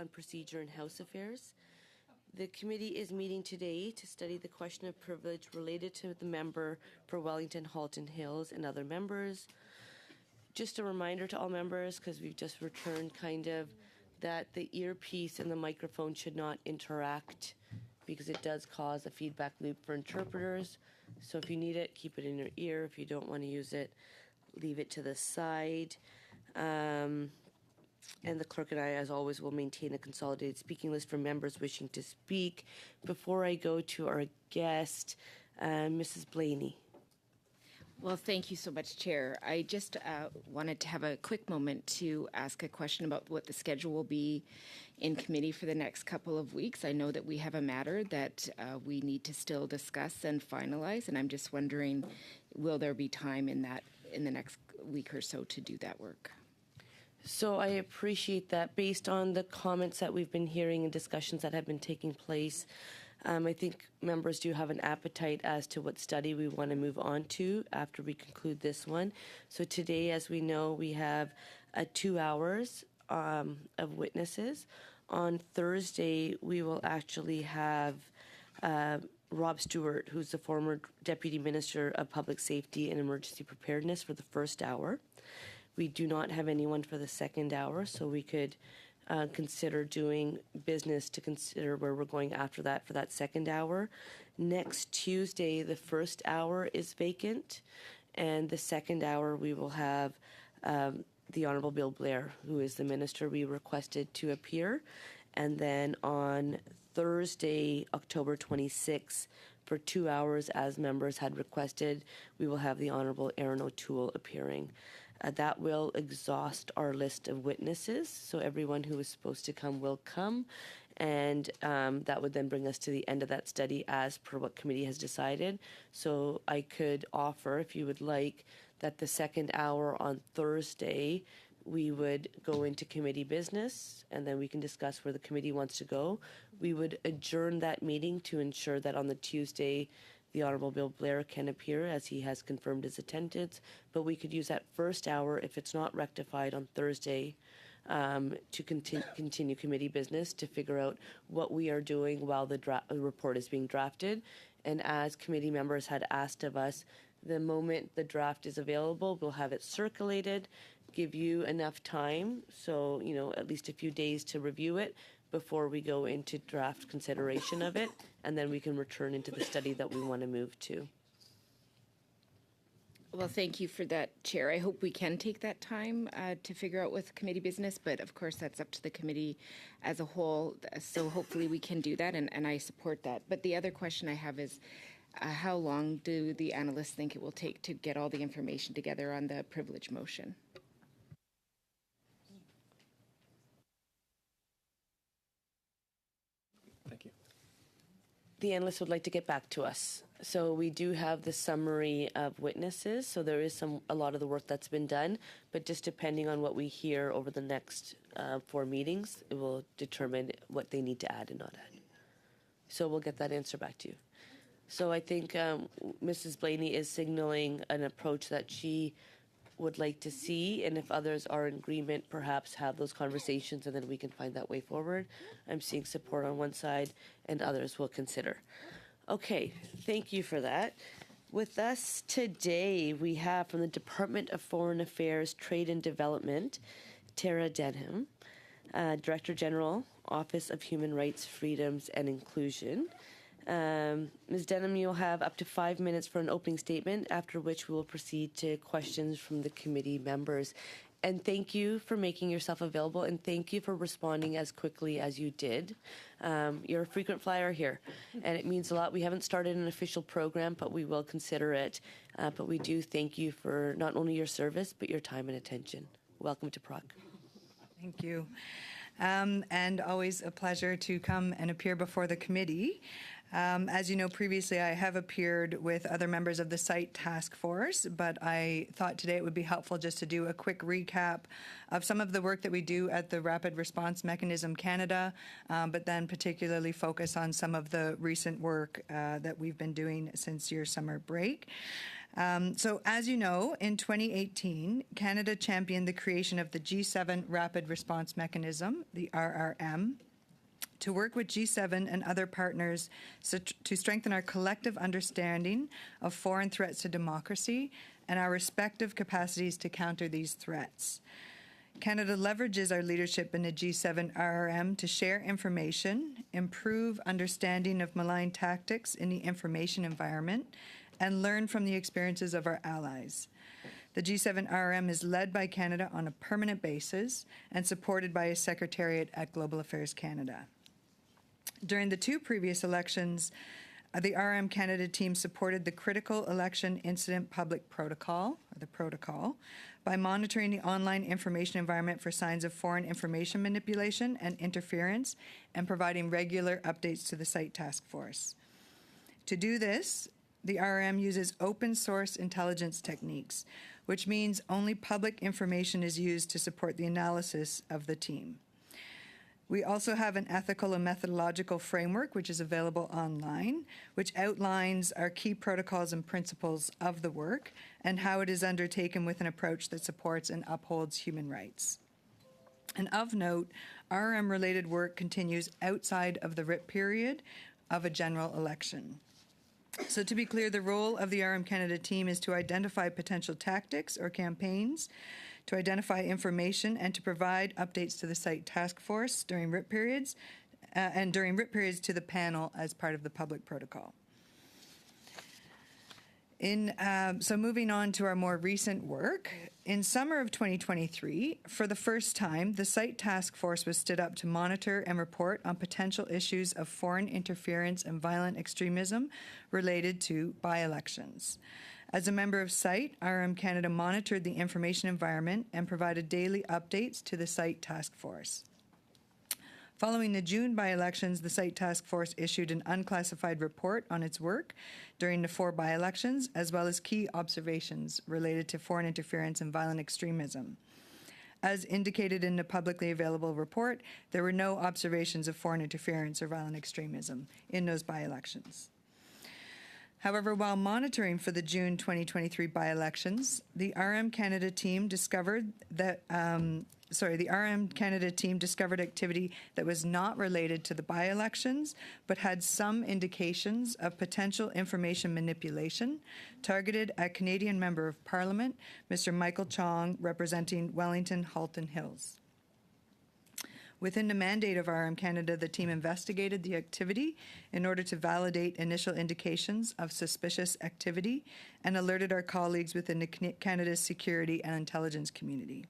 on Procedure and House Affairs. The committee is meeting today to study the question of privilege related to the member for Wellington Halton Hills and other members. Just a reminder to all members, because we've just returned that the earpiece and the microphone should not interact because it does cause a feedback loop for interpreters. So if you need it, keep it in your ear. If you don't want to use it, leave it to the side. And the clerk and I, as always, will maintain a consolidated speaking list for members wishing to speak. Before I go to our guest, Mrs. Blaney. Well, thank you so much, Chair. I just wanted to have a quick moment to ask a question about what the schedule will be in committee for the next couple of weeks. I know that we have a matter that we need to still discuss and finalize, and I'm just wondering, will there be time in the next week or so to do that work? So I appreciate that. Based on the comments that we've been hearing and discussions that have been taking place, I think members do have an appetite as to what study we want to move on to after we conclude this one. So today, as we know, we have 2 hours of witnesses. On Thursday, we will actually have Rob Stewart, who's the former Deputy Minister of Public Safety and Emergency Preparedness, for the first hour. We do not have anyone for the second hour, so we could consider doing business to consider where we're going after that for that second hour. Next Tuesday, the first hour is vacant, and the second hour we will have the Honourable Bill Blair, who is the minister we requested to appear. And then on Thursday, October 26th, for 2 hours, as members had requested, we will have the Honourable Aaron O'Toole appearing. That will exhaust our list of witnesses, so everyone who is supposed to come will come, and that would then bring us to the end of that study as per what committee has decided. So I could offer, if you would like, that the second hour on Thursday we would go into committee business, and then we can discuss where the committee wants to go. We would adjourn that meeting to ensure that on the Tuesday the Honourable Bill Blair can appear, as he has confirmed his attendance, but we could use that first hour, if it's not rectified on Thursday, to continue committee business to figure out what we are doing while the report is being drafted. And as committee members had asked of us, the moment the draft is available, we'll have it circulated, give you enough time, so, at least a few days to review it before we go into draft consideration of it, and then we can return into the study that we want to move to. Well, thank you for that, Chair. I hope we can take that time to figure out with committee business, but of course that's up to the committee as a whole, so hopefully we can do that, and I support that. But the other question I have is, how long do the analysts think it will take to get all the information together on the privilege motion? Thank you. The analyst would like to get back to us. So we do have the summary of witnesses, so there is a lot of the work that's been done, but just depending on what we hear over the next 4 meetings, it will determine what they need to add and not add. So we'll get that answer back to you. So I think Mrs. Blaney is signaling an approach that she would like to see, and if others are in agreement, perhaps have those conversations and then we can find that way forward. I'm seeing support on one side and others will consider. Okay, thank you for that. With us today, we have from the Department of Foreign Affairs, Trade and Development, Tara Denham, Director General, Office of Human Rights, Freedoms and Inclusion. Ms. Denham, you'll have up to 5 minutes for an opening statement, after which we will proceed to questions from the committee members. And thank you for making yourself available, and thank you for responding as quickly as you did. You're a frequent flyer here, and it means a lot. We haven't started an official program, but we will consider it. But we do thank you for not only your service, but your time and attention. Welcome to Prague. Thank you. And always a pleasure to come and appear before the committee. As you know, previously I have appeared with other members of the site task force, but I thought today it would be helpful just to do a quick recap of some of the work that we do at the Rapid Response Mechanism Canada, but then particularly focus on some of the recent work that we've been doing since your summer break. So as you know, in 2018, Canada championed the creation of the G7 Rapid Response Mechanism, the RRM, to work with G7 and other partners to strengthen our collective understanding of foreign threats to democracy and our respective capacities to counter these threats. Canada leverages our leadership in the G7 RRM to share information, improve understanding of malign tactics in the information environment, and learn from the experiences of our allies. The G7 RRM is led by Canada on a permanent basis and supported by a secretariat at Global Affairs Canada. During the 2 previous elections, the RRM Canada team supported the Critical Election Incident Public Protocol, or the protocol, by monitoring the online information environment for signs of foreign information manipulation and interference and providing regular updates to the Site Task Force. To do this, the RRM uses open source intelligence techniques, which means only public information is used to support the analysis of the team. We also have an ethical and methodological framework, which is available online, which outlines our key protocols and principles of the work and how it is undertaken with an approach that supports and upholds human rights. And of note, RRM-related work continues outside of the RIP period of a general election. So to be clear, the role of the RRM Canada team is to identify potential tactics or campaigns, to identify information, and to provide updates to the Site Task Force during RIP periods, and during RIP periods to the panel as part of the public protocol. So moving on to our more recent work, in summer of 2023, for the first time, the Site Task Force was stood up to monitor and report on potential issues of foreign interference and violent extremism related to by-elections. As a member of Site, RRM Canada monitored the information environment and provided daily updates to the Site Task Force. Following the June by-elections, the Site Task Force issued an unclassified report on its work during the 4 by-elections, as well as key observations related to foreign interference and violent extremism. As indicated in the publicly available report, there were no observations of foreign interference or violent extremism in those by-elections. However, while monitoring for the June 2023 by-elections, the RRM Canada team discovered that the RRM Canada team discovered activity that was not related to the by-elections, but had some indications of potential information manipulation targeted at Canadian Member of Parliament, Mr. Michael Chong, representing Wellington Halton Hills. Within the mandate of RRM Canada, the team investigated the activity in order to validate initial indications of suspicious activity and alerted our colleagues within the Canada's security and intelligence community.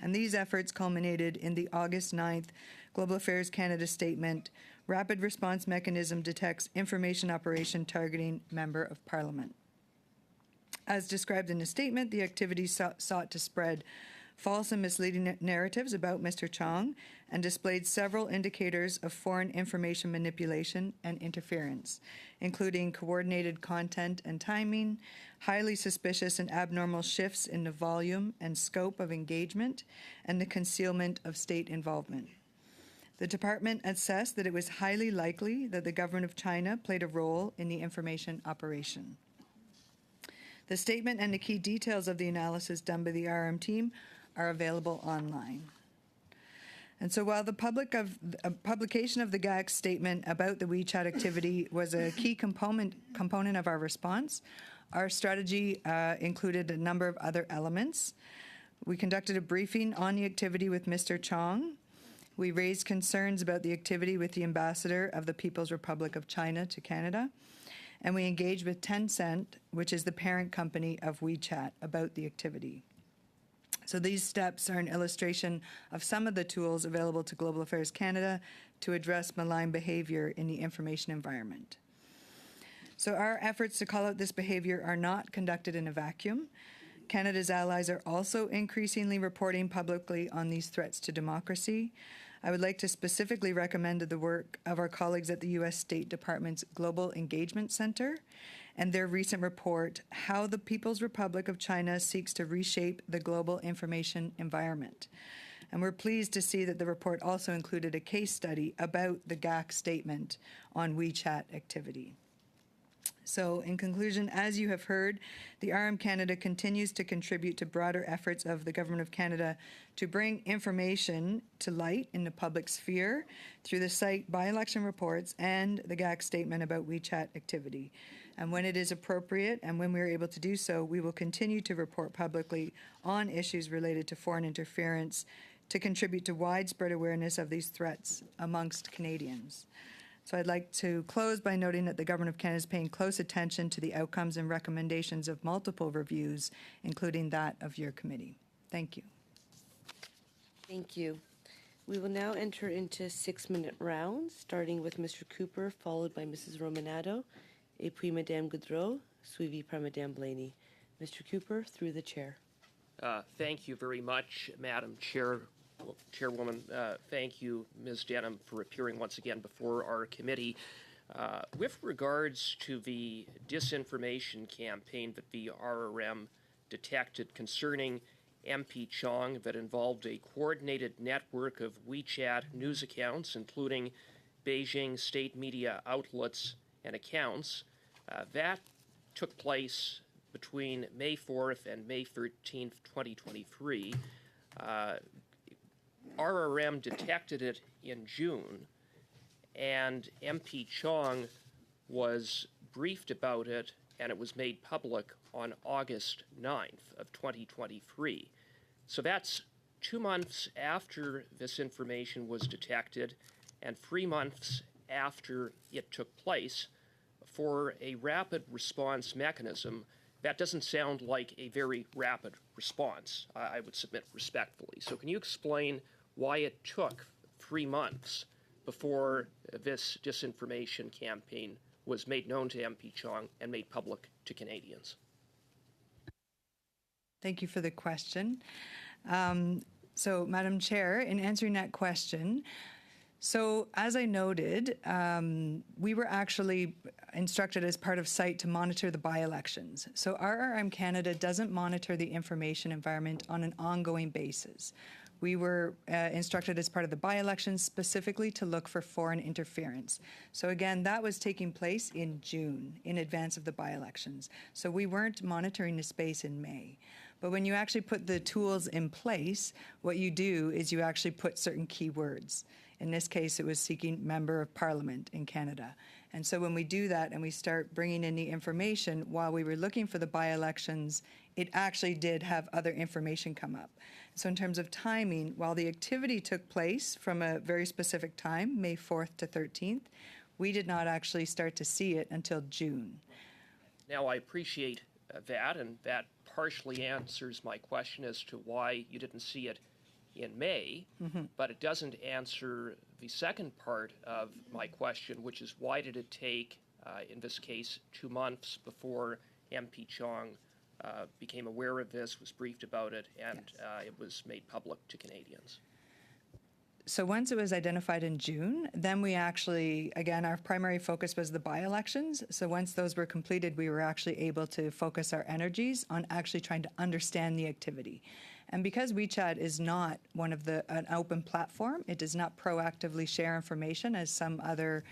And these efforts culminated in the August 9th Global Affairs Canada statement, Rapid Response Mechanism detects information operation targeting Member of Parliament. As described in the statement, the activity sought to spread false and misleading narratives about Mr. Chong and displayed several indicators of foreign information manipulation and interference, including coordinated content and timing, highly suspicious and abnormal shifts in the volume and scope of engagement, and the concealment of state involvement. The department assessed that it was highly likely that the government of China played a role in the information operation. The statement and the key details of the analysis done by the RRM team are available online. And so while the publication of the GAC statement about the WeChat activity was a key component of our response, our strategy included a number of other elements. We conducted a briefing on the activity with Mr. Chong. We raised concerns about the activity with the ambassador of the People's Republic of China to Canada. And we engaged with Tencent, which is the parent company of WeChat, about the activity. So these steps are an illustration of some of the tools available to Global Affairs Canada to address malign behavior in the information environment. So our efforts to call out this behavior are not conducted in a vacuum. Canada's allies are also increasingly reporting publicly on these threats to democracy. I would like to specifically recommend the work of our colleagues at the U.S. State Department's Global Engagement Center and their recent report, How the People's Republic of China Seeks to Reshape the Global Information Environment. And we're pleased to see that the report also included a case study about the GAC statement on WeChat activity. So, in conclusion, as you have heard, the RM Canada continues to contribute to broader efforts of the Government of Canada to bring information to light in the public sphere through the site by-election reports and the GAC statement about WeChat activity. And when it is appropriate and when we are able to do so, we will continue to report publicly on issues related to foreign interference to contribute to widespread awareness of these threats amongst Canadians. So I'd like to close by noting that the Government of Canada is paying close attention to the outcomes and recommendations of multiple reviews, including that of your committee. Thank you. Thank you. We will now enter into 6-minute rounds, starting with Mr. Cooper, followed by Mrs. Romanado, et puis Madame Goudreau, suivi par Madame Blaney. Mr. Cooper, through the chair. Thank you very much, Madam Chairwoman. Thank you, Ms. Denham, for appearing once again before our committee. With regards to the disinformation campaign that the RRM detected concerning MP Chong that involved a coordinated network of WeChat news accounts, including Beijing state media outlets and accounts, that took place between May 4th and May 13th, 2023. RRM detected it in June, and MP Chong was briefed about it, and it was made public on August 9th of 2023. So that's 2 months after this information was detected and 3 months after it took place. For a rapid response mechanism, that doesn't sound like a very rapid response, I would submit respectfully. So can you explain why it took 3 months before this disinformation campaign was made known to MP Chong and made public to Canadians? Thank you for the question. So, Madam Chair, in answering that question, so as I noted, we were actually instructed as part of SITE to monitor the by-elections. So RRM Canada doesn't monitor the information environment on an ongoing basis. We were instructed as part of the by-elections specifically to look for foreign interference. So again, that was taking place in June, in advance of the by-elections. So we weren't monitoring the space in May. But when you actually put the tools in place, what you do is you actually put certain keywords. In this case, it was seeking member of parliament in Canada. And so when we do that and we start bringing in the information, while we were looking for the by-elections, it actually did have other information come up. So in terms of timing, while the activity took place from a very specific time, May 4th to 13th, we did not actually start to see it until June. Now, I appreciate that, and that partially answers my question as to why you didn't see it in May, but it doesn't answer the second part of my question, which is why did it take, in this case, 2 months before MP Chong became aware of this, was briefed about it, and it was made public to Canadians? So once it was identified in June, then we actually, again, our primary focus was the by-elections. So once those were completed, we were actually able to focus our energies on actually trying to understand the activity. And because WeChat is not an open platform, it does not proactively share information as some other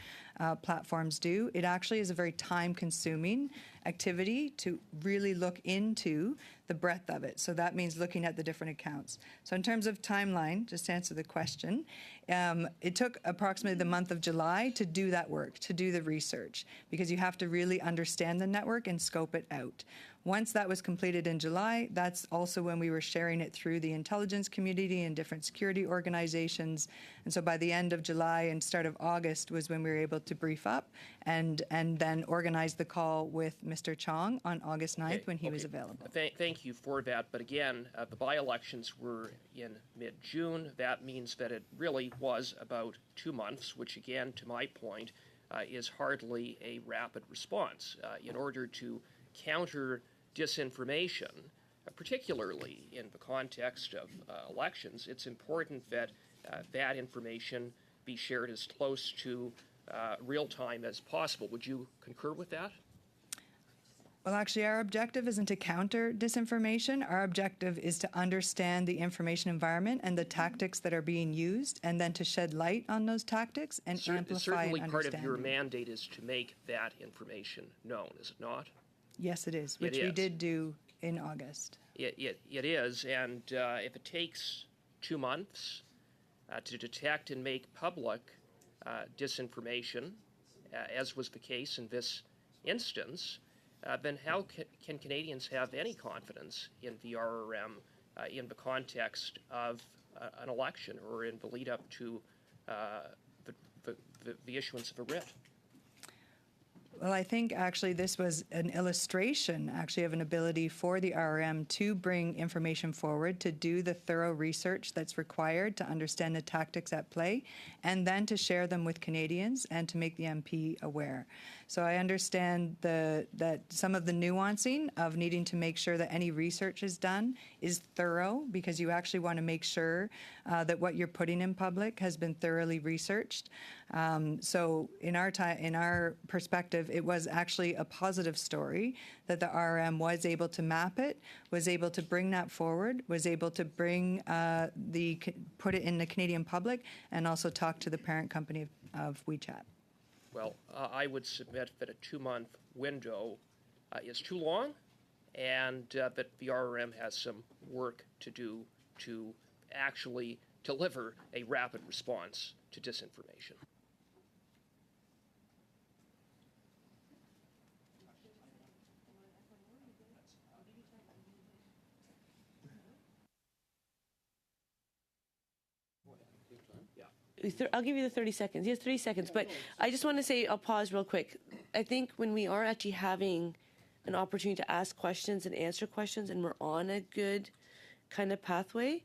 platforms do. It actually is a very time-consuming activity to really look into the breadth of it. So that means looking at the different accounts. So in terms of timeline, just to answer the question, it took approximately the month of July to do that work, to do the research, because you have to really understand the network and scope it out. Once that was completed in July, that's also when we were sharing it through the intelligence community and different security organizations. And so by the end of July and start of August was when we were able to brief up and then organize the call with Mr. Chong on August 9th when he was available. Thank you for that. But again, the by-elections were in mid-June. That means that it really was about 2 months, which again, to my point, is hardly a rapid response. In order to counter disinformation, particularly in the context of elections, it's important that that information be shared as close to real time as possible. Would you concur with that? Well, actually, our objective isn't to counter disinformation. Our objective is to understand the information environment and the tactics that are being used, and then to shed light on those tactics and amplify Certainly and part of your understanding. mandate is to make that information known, is it not? Yes, it is, which we is. did do in August. It is, and if it takes 2 months to detect and make public disinformation, as was the case in this instance, then how can Canadians have any confidence in the RRM in the context of an election or in the lead up to the issuance of a writ? Well, I think actually this was an illustration actually of an ability for the RRM to bring information forward, to do the thorough research that's required to understand the tactics at play, and then to share them with Canadians and to make the MP aware. So I understand that some of the nuancing of needing to make sure that any research is done is thorough, because you actually want to make sure that what you're putting in public has been thoroughly researched. So in our perspective, it was actually a positive story that the RRM was able to map it, was able to bring that forward, was able to bring put it in the Canadian public, and also talk to the parent company of WeChat. Well, I would submit that a 2-month window is too long, and that the RRM has some work to do to actually deliver a rapid response to disinformation. I'll give you the 30 seconds. Yes, 30 seconds. But I just want to say, I'll pause real quick. I think when we are actually having an opportunity to ask questions and answer questions, and we're on a good kind of pathway,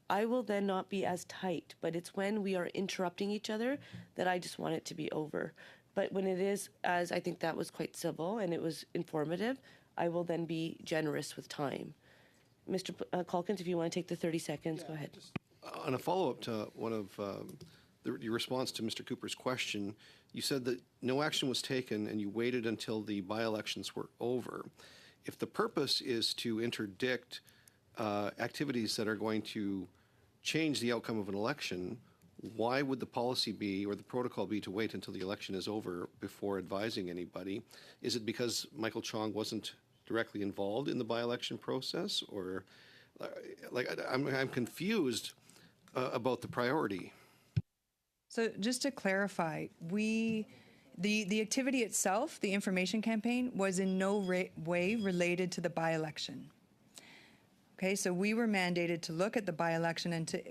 I will then not be as tight. But it's when we are interrupting each other that I just want it to be over. But when it is, as I think that was quite civil and it was informative, I will then be generous with time. Mr. Calkins, if you want to take the 30 seconds, go ahead. On a follow-up to one of your response to Mr. Cooper's question, you said that no action was taken and you waited until the by-elections were over. If the purpose is to interdict activities that are going to change the outcome of an election, why would the policy be or the protocol be to wait until the election is over before advising anybody? Is it because Michael Chong wasn't directly involved in the by-election process, or I'm confused about the priority? So just to clarify, the activity itself, the information campaign, was in no way related to the by-election. Okay, so we were mandated to look at the by-election and to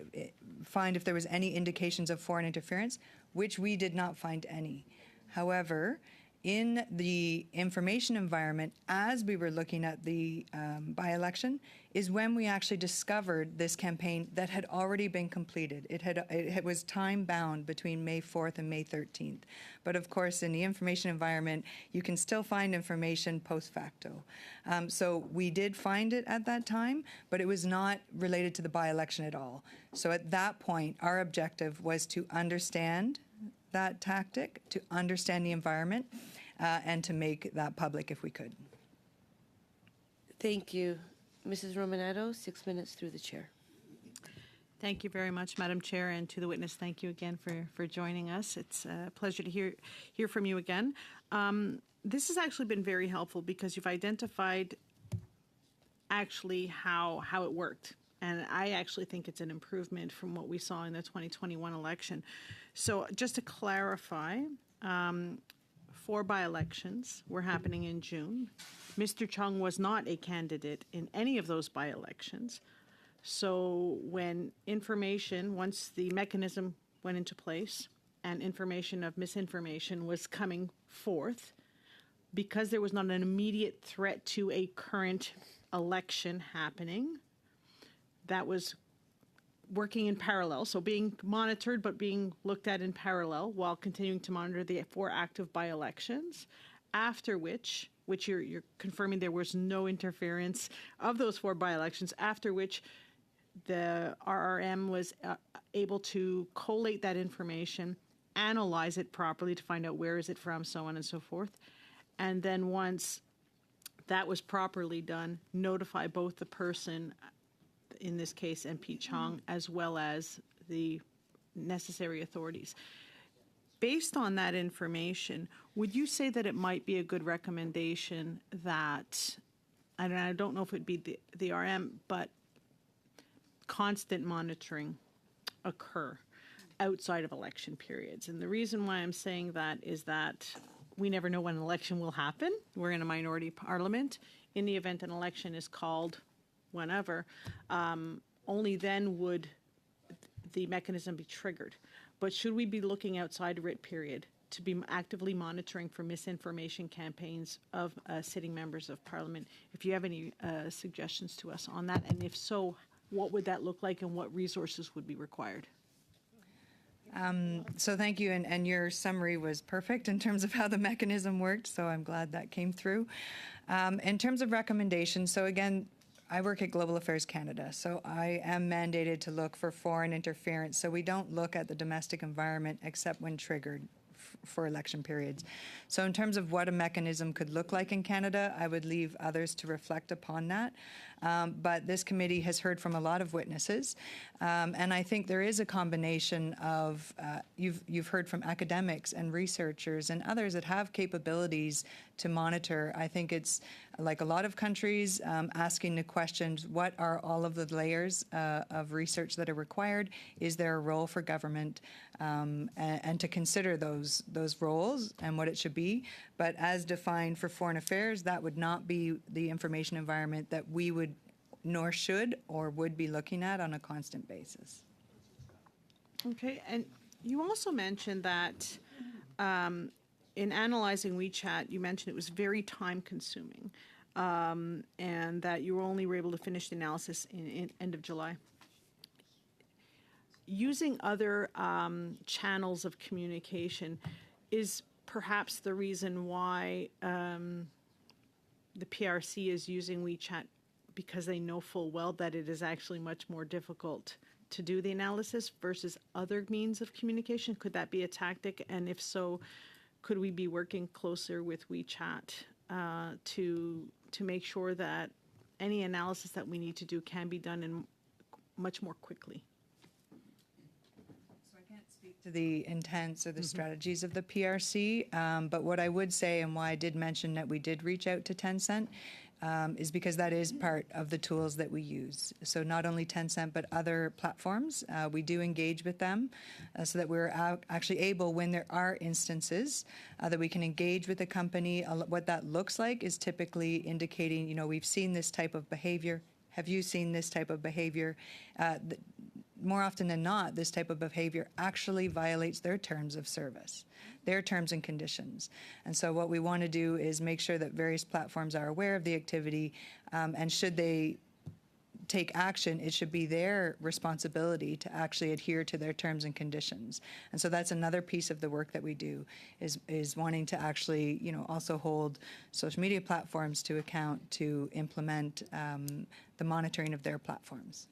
find if there was any indications of foreign interference, which we did not find any. However, in the information environment, as we were looking at the by-election, is when we actually discovered this campaign that had already been completed. It was time-bound between May 4th and May 13th. But of course, in the information environment, you can still find information post facto. So we did find it at that time, but it was not related to the by-election at all. So at that point, our objective was to understand that tactic, to understand the environment, and to make that public if we could. Thank you. Mrs. Romanetto, 6 minutes through the chair. Thank you very much, Madam Chair, and to the witness, thank you again for joining us. It's a pleasure to hear from you again. This has actually been very helpful because you've identified actually how it worked. And I actually think it's an improvement from what we saw in the 2021 election. So just to clarify, 4 by-elections were happening in June. Mr. Chong was not a candidate in any of those by-elections. So when information, once the mechanism went into place and information of misinformation was coming forth, because there was not an immediate threat to a current election happening, that was working in parallel, so being monitored but being looked at in parallel while continuing to monitor the 4 active by-elections, after which you're confirming there was no interference of those 4 by-elections, after which the RRM was able to collate that information, analyze it properly to find out where is it from, so on and so forth. And then once that was properly done, notify both the person, in this case MP Chong, as well as the necessary authorities. Based on that information, would you say that it might be a good recommendation that, and I don't know if it'd be the RM, but constant monitoring occur outside of election periods? And the reason why I'm saying that is that we never know when an election will happen. We're in a minority parliament. In the event an election is called whenever, only then would the mechanism be triggered. But should we be looking outside a writ period to be actively monitoring for misinformation campaigns of sitting members of parliament? If you have any suggestions to us on that, and if so, what would that look like and what resources would be required? So thank you, and your summary was perfect in terms of how the mechanism worked, so I'm glad that came through. In terms of recommendations, so again, I work at Global Affairs Canada, so I am mandated to look for foreign interference, so we don't look at the domestic environment except when triggered for election periods. So in terms of what a mechanism could look like in Canada, I would leave others to reflect upon that. But this committee has heard from a lot of witnesses, and I think there is a combination of, you've heard from academics and researchers and others that have capabilities to monitor. I think it's, like a lot of countries, asking the questions, what are all of the layers of research that are required? Is there a role for government? And to consider those roles and what it should be. But as defined for foreign affairs, that would not be the information environment that we would, nor should, or would be looking at on a constant basis. Okay, and you also mentioned that in analyzing WeChat, you mentioned it was very time-consuming, and that you only were able to finish the analysis in end of July. Using other channels of communication is perhaps the reason why the PRC is using WeChat, because they know full well that it is actually much more difficult to do the analysis versus other means of communication. Could that be a tactic? And if so, could we be working closer with WeChat to make sure that any analysis that we need to do can be done in much more quickly? So I can't speak to the intents or the strategies of the PRC, but what I would say, and why I did mention that we did reach out to Tencent, is because that is part of the tools that we use. So not only Tencent, but other platforms. We do engage with them so that we're actually able, when there are instances, that we can engage with the company. What that looks like is typically indicating, you know, we've seen this type of behavior. Have you seen this type of behavior? More often than not, this type of behavior actually violates their terms of service, their terms and conditions. And so what we want to do is make sure that various platforms are aware of the activity, and should they take action, it should be their responsibility to actually adhere to their terms and conditions. And so that's another piece of the work that we do, is wanting to actually, you know, also hold social media platforms to account to implement the monitoring of their platforms.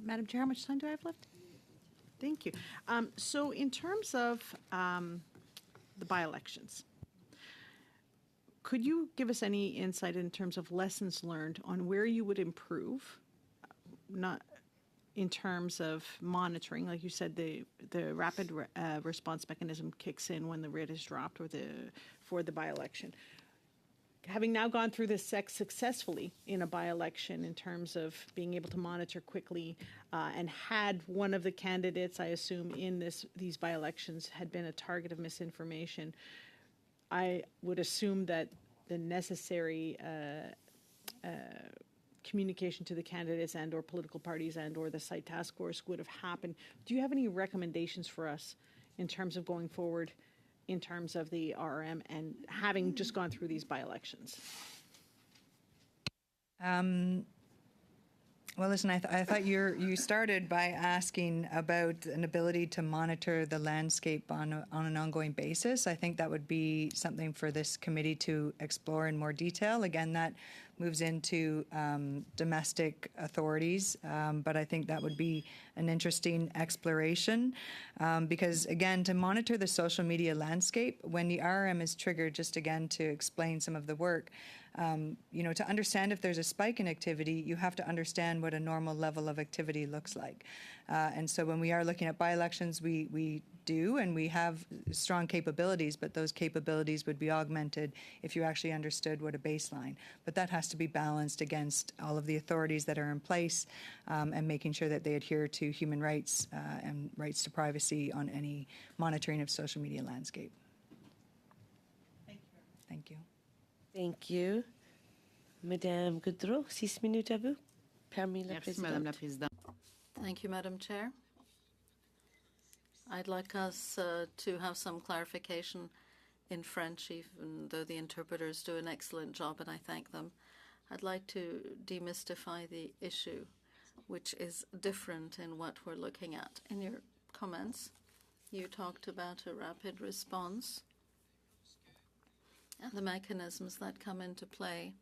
Madam Chair, how much time do I have left? Thank you. So in terms of the by-elections, could you give us any insight in terms of lessons learned on where you would improve, not in terms of monitoring, like you said, the rapid response mechanism kicks in when the writ is dropped or for the by-election. Having now gone through this successfully in a by-election in terms of being able to monitor quickly, and had one of the candidates, I assume, in these by-elections had been a target of misinformation, I would assume that the necessary communication to the candidates and or political parties and or the site task force would have happened. Do you have any recommendations for us in terms of going forward in terms of the RRM and having just gone through these by-elections? Well, listen, I thought you started by asking about an ability to monitor the landscape on an ongoing basis. I think that would be something for this committee to explore in more detail. Again, that moves into domestic authorities. But I think that would be an interesting exploration because, again, to monitor the social media landscape, when the RRM is triggered, just again to explain some of the work, to understand if there's a spike in activity, you have to understand what a normal level of activity looks like. And so when we are looking at by-elections, we do, and we have strong capabilities, but those capabilities would be augmented if you actually understood what a baseline. But that has to be balanced against all of the authorities that are in place and making sure that they adhere to human rights and rights to privacy on any monitoring of social media landscape. Thank you. Thank you. Madame Goudreau, 6 minutes à vous. Permis la Merci, Madame la Présidente. Présidente. Thank you, Madam Chair. I'd like us to have some clarification in French, even though the interpreters do an excellent job, and I thank them. I'd like to demystify the issue, which is different in what we're looking at. In your comments, you talked about a rapid response and the mechanisms that come into play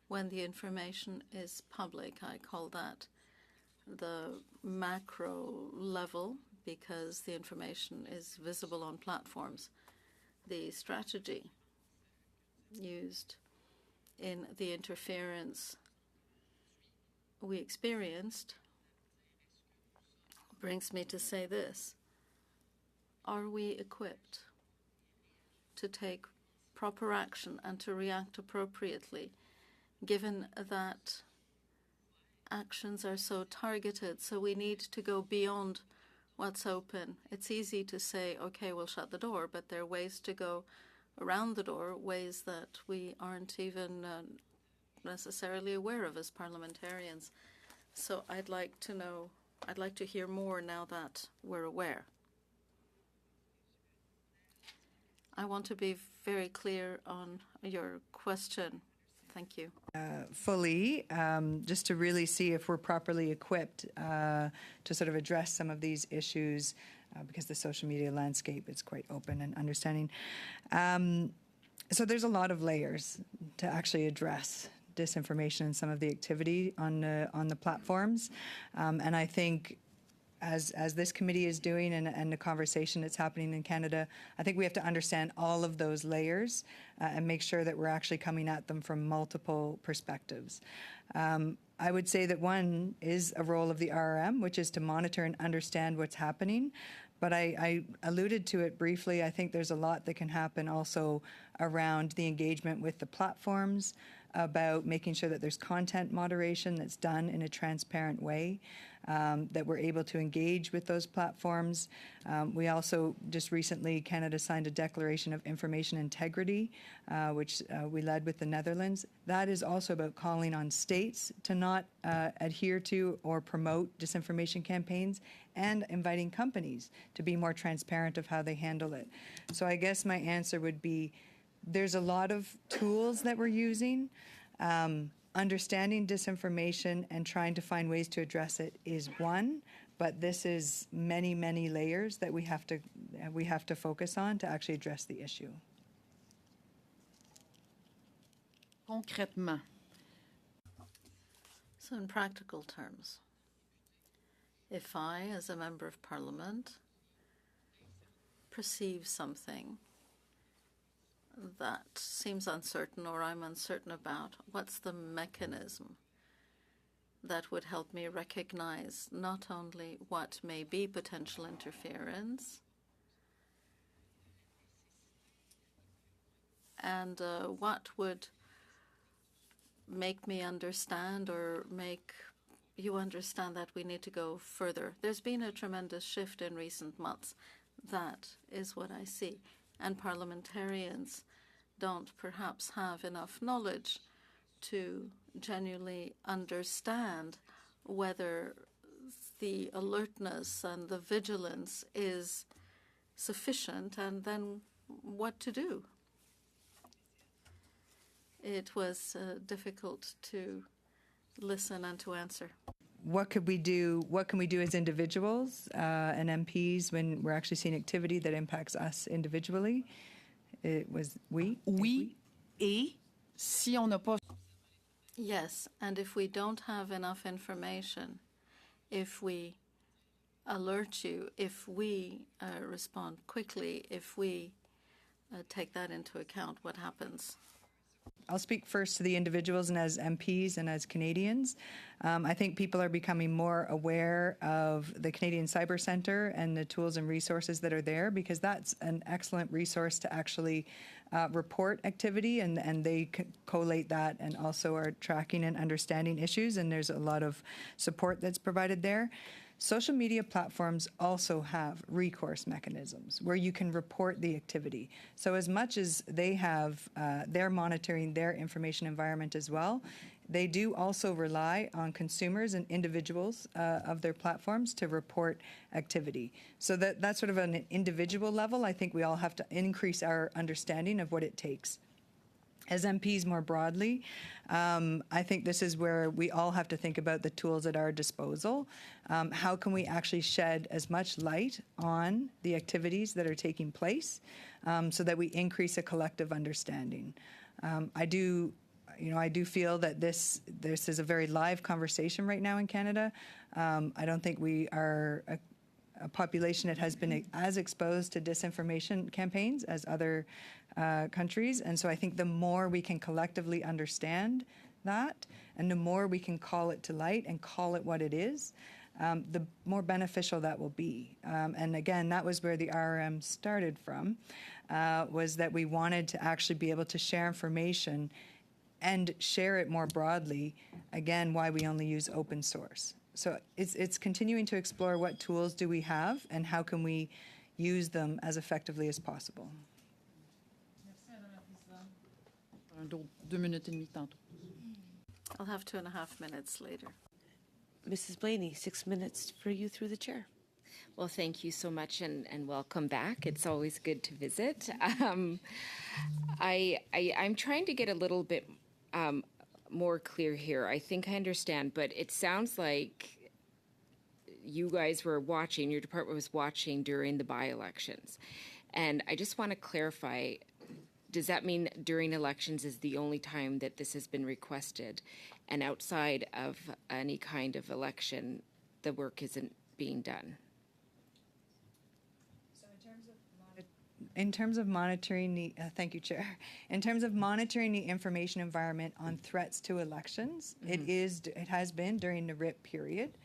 when the information is public. I call that the macro level because the information is visible on platforms. The strategy used in the interference we experienced brings me to say this. Are we equipped to take proper action and to react appropriately, given that actions are so targeted? So we need to go beyond what's open. It's easy to say, okay, we'll shut the door, but there are ways to go around the door, ways that we aren't even necessarily aware of as parliamentarians. So I'd like to hear more now that we're aware. I want to be very clear on your question. Thank you. Fully, just to really see if we're properly equipped to sort of address some of these issues because the social media landscape is quite open and understanding. So there's a lot of layers to actually address disinformation and some of the activity on the platforms. And I think as this committee is doing and the conversation that's happening in Canada, I think we have to understand all of those layers and make sure that we're actually coming at them from multiple perspectives. I would say that one is a role of the RRM, which is to monitor and understand what's happening. But I alluded to it briefly. I think there's a lot that can happen also around the engagement with the platforms, about making sure that there's content moderation that's done in a transparent way, that we're able to engage with those platforms. We also just recently, Canada signed a Declaration of Information Integrity, which we led with the Netherlands. That is also about calling on states to not adhere to or promote disinformation campaigns and inviting companies to be more transparent of how they handle it. So I guess my answer would be there's a lot of tools that we're using. Understanding disinformation and trying to find ways to address it is one, but this is many, many layers that we have to focus on to actually address the issue. Concrètement. So in practical terms, if I, as a member of Parliament, perceive something that seems uncertain or I'm uncertain about, what's the mechanism that would help me recognize not only what may be potential interference and what would make me understand or make you understand that we need to go further. There's been a tremendous shift in recent months. That is what I see. And parliamentarians don't perhaps have enough knowledge to genuinely understand whether the alertness and the vigilance is sufficient and then what to do. It was difficult to listen and to answer. What could we do? What can we do as individuals and MPs when we're actually seeing activity that impacts us individually? It was we. Oui, et si on n'a pas Yes, and if we don't have enough information, if we alert you, if we respond quickly, if we take that into account, what happens? I'll speak first to the individuals and as MPs and as Canadians. I think people are becoming more aware of the Canadian Cyber Centre and the tools and resources that are there, because that's an excellent resource to actually report activity, and they collate that and also are tracking and understanding issues, and there's a lot of support that's provided there. Social media platforms also have recourse mechanisms where you can report the activity. So as much as they have, they're monitoring their information environment as well, they do also rely on consumers and individuals of their platforms to report activity. So that's sort of an individual level. I think we all have to increase our understanding of what it takes. As MPs more broadly, I think this is where we all have to think about the tools at our disposal. How can we actually shed as much light on the activities that are taking place so that we increase a collective understanding? I do feel that this is a very live conversation right now in Canada. I don't think we are a population that has been as exposed to disinformation campaigns as other countries. And so I think the more we can collectively understand that, and the more we can call it to light and call it what it is, the more beneficial that will be. And again, that was where the RRM started from, was that we wanted to actually be able to share information and share it more broadly, again, why we only use open source. So it's continuing to explore what tools do we have and how can we use them as effectively as possible. I'll have 2.5 minutes later. Mrs. Blaney, 6 minutes for you through the chair. Well, thank you so much, and welcome back. It's always good to visit. I'm trying to get a little bit more clear here. I think I understand, but it sounds like you guys were watching, your department was watching during the by-elections. And I just want to clarify, does that mean during elections is the only time that this has been requested, and outside of any kind of election, the work isn't being done? In terms of monitoring the, thank you, Chair. In terms of monitoring the information environment on threats to elections, it has been during the RIP period,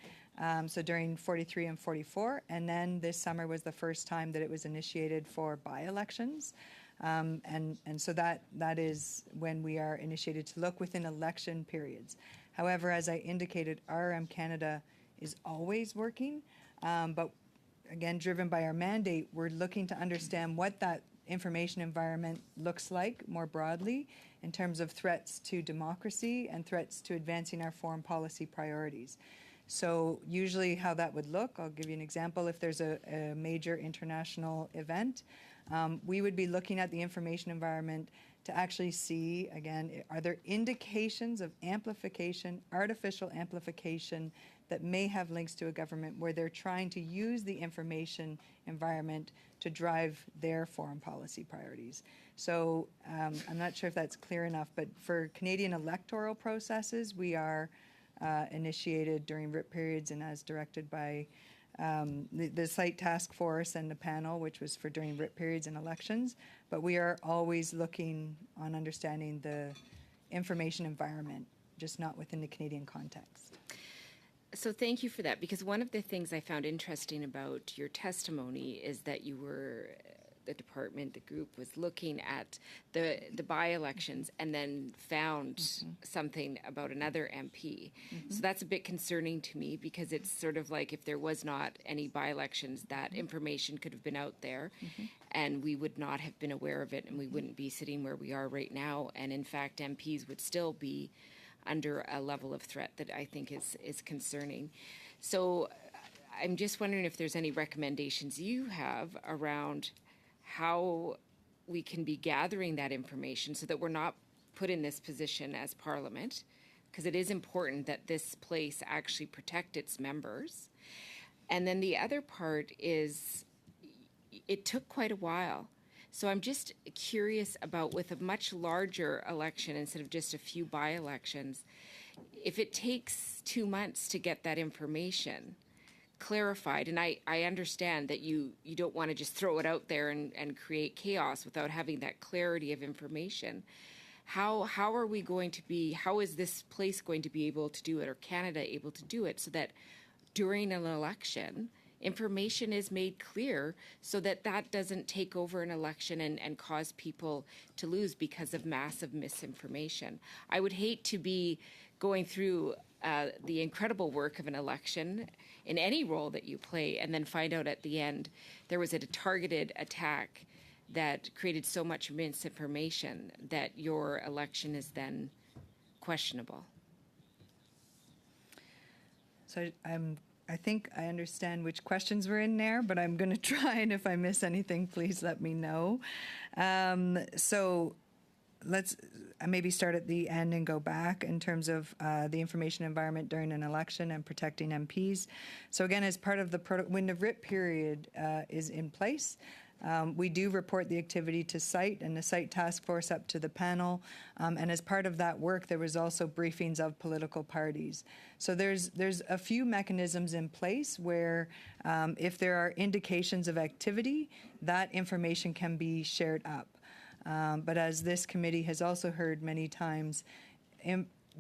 so during 43 and 44, and then this summer was the first time that it was initiated for by-elections. And so that is when we are initiated to look within election periods. However, as I indicated, RRM Canada is always working, but again, driven by our mandate, we're looking to understand what that information environment looks like more broadly in terms of threats to democracy and threats to advancing our foreign policy priorities. So usually how that would look, I'll give you an example. If there's a major international event, we would be looking at the information environment to actually see, again, are there indications of amplification, artificial amplification, that may have links to a government where they're trying to use the information environment to drive their foreign policy priorities. So I'm not sure if that's clear enough, but for Canadian electoral processes, we are initiated during RIP periods and as directed by the site task force and the panel, which was for during RIP periods and elections. But we are always looking on understanding the information environment, just not within the Canadian context. So thank you for that, because one of the things I found interesting about your testimony is that you were, the department, the group was looking at the by-elections and then found something about another MP. So that's a bit concerning to me, because it's sort of like if there was not any by-elections, that information could have been out there and we would not have been aware of it, and we wouldn't be sitting where we are right now. And in fact, MPs would still be under a level of threat that I think is concerning. So I'm just wondering if there's any recommendations you have around how we can be gathering that information so that we're not put in this position as Parliament, because it is important that this place actually protect its members. And then the other part is it took quite a while. So I'm just curious about, with a much larger election instead of just a few by-elections, if it takes 2 months to get that information clarified, and I understand that you don't want to just throw it out there and create chaos without having that clarity of information. How are we going to be, how is this place going to be able to do it, or Canada able to do it, so that during an election, information is made clear, so that that doesn't take over an election and cause people to lose because of massive misinformation? I would hate to be going through the incredible work of an election in any role that you play and then find out at the end there was a targeted attack that created so much misinformation that your election is then questionable. So I think I understand which questions were in there, but I'm going to try, and if I miss anything, please let me know. So let's maybe start at the end and go back in terms of the information environment during an election and protecting MPs. So again, as part of the when the RIP period is in place, we do report the activity to site and the site task force up to the panel. And as part of that work, there was also briefings of political parties. So there's a few mechanisms in place where if there are indications of activity, that information can be shared up. But as this committee has also heard many times,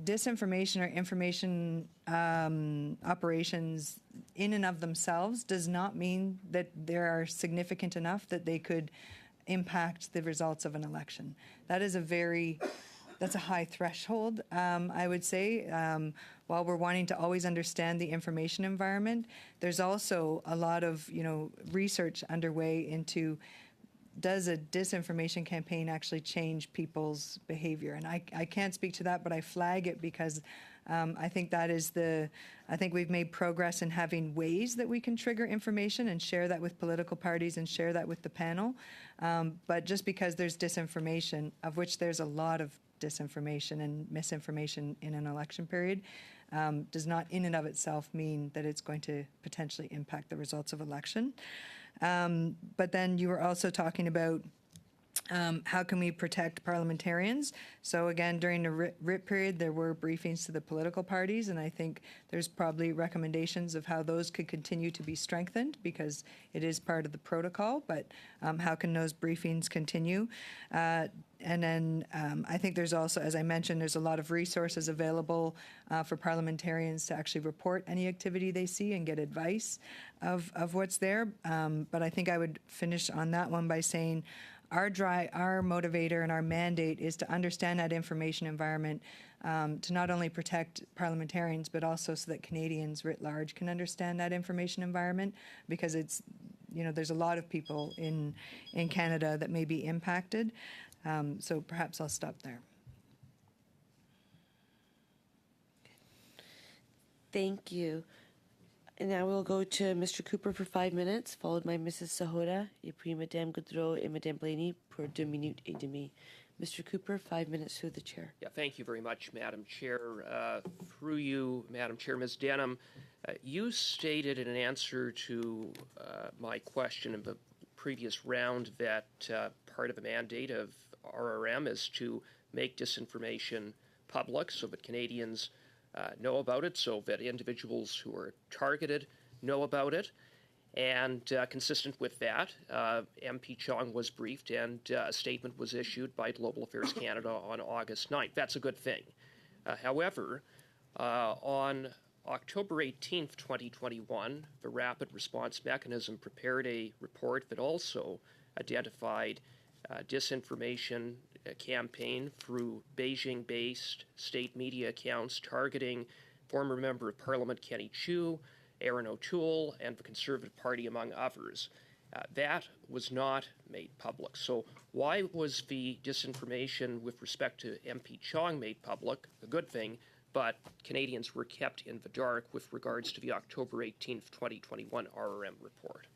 disinformation or information operations in and of themselves does not mean that they are significant enough that they could impact the results of an election. That's a high threshold, I would say. While we're wanting to always understand the information environment, there's also a lot of research underway into, does a disinformation campaign actually change people's behavior? And I can't speak to that, but I flag it because I think I think we've made progress in having ways that we can trigger information and share that with political parties and share that with the panel. But just because there's disinformation, of which there's a lot of disinformation and misinformation in an election period, does not in and of itself mean that it's going to potentially impact the results of election. But then you were also talking about how can we protect parliamentarians? So again, during the RIP period, there were briefings to the political parties, and I think there's probably recommendations of how those could continue to be strengthened because it is part of the protocol, but how can those briefings continue? And then I think there's also, as I mentioned, there's a lot of resources available for parliamentarians to actually report any activity they see and get advice of what's there. But I think I would finish on that one by saying our motivator and our mandate is to understand that information environment, to not only protect parliamentarians, but also so that Canadians writ large can understand that information environment, because it's, there's a lot of people in Canada that may be impacted. So perhaps I'll stop there. Thank you. And now we'll go to Mr. Cooper for 5 minutes, followed by Mrs. Sahota, et puis Madame Goudreau et Madame Blaney pour 2 minutes et demie. Mr. Cooper, 5 minutes through the chair. Yeah, thank you very much, Madam Chair. Through you, Madam Chair, Ms. Denham, you stated in an answer to my question in the previous round that part of the mandate of RRM is to make disinformation public so that Canadians know about it, so that individuals who are targeted know about it. And consistent with that, MP Chong was briefed and a statement was issued by Global Affairs Canada on August 9th. That's a good thing. However, on October 18th, 2021, the Rapid Response Mechanism prepared a report that also identified disinformation campaign through Beijing-based state media accounts targeting former Member of Parliament Kenny Chiu, Aaron O'Toole, and the Conservative Party, among others. That was not made public. So why was the disinformation with respect to MP Chong made public? A good thing, but Canadians were kept in the dark with regards to the October 18th, 2021 RRM report.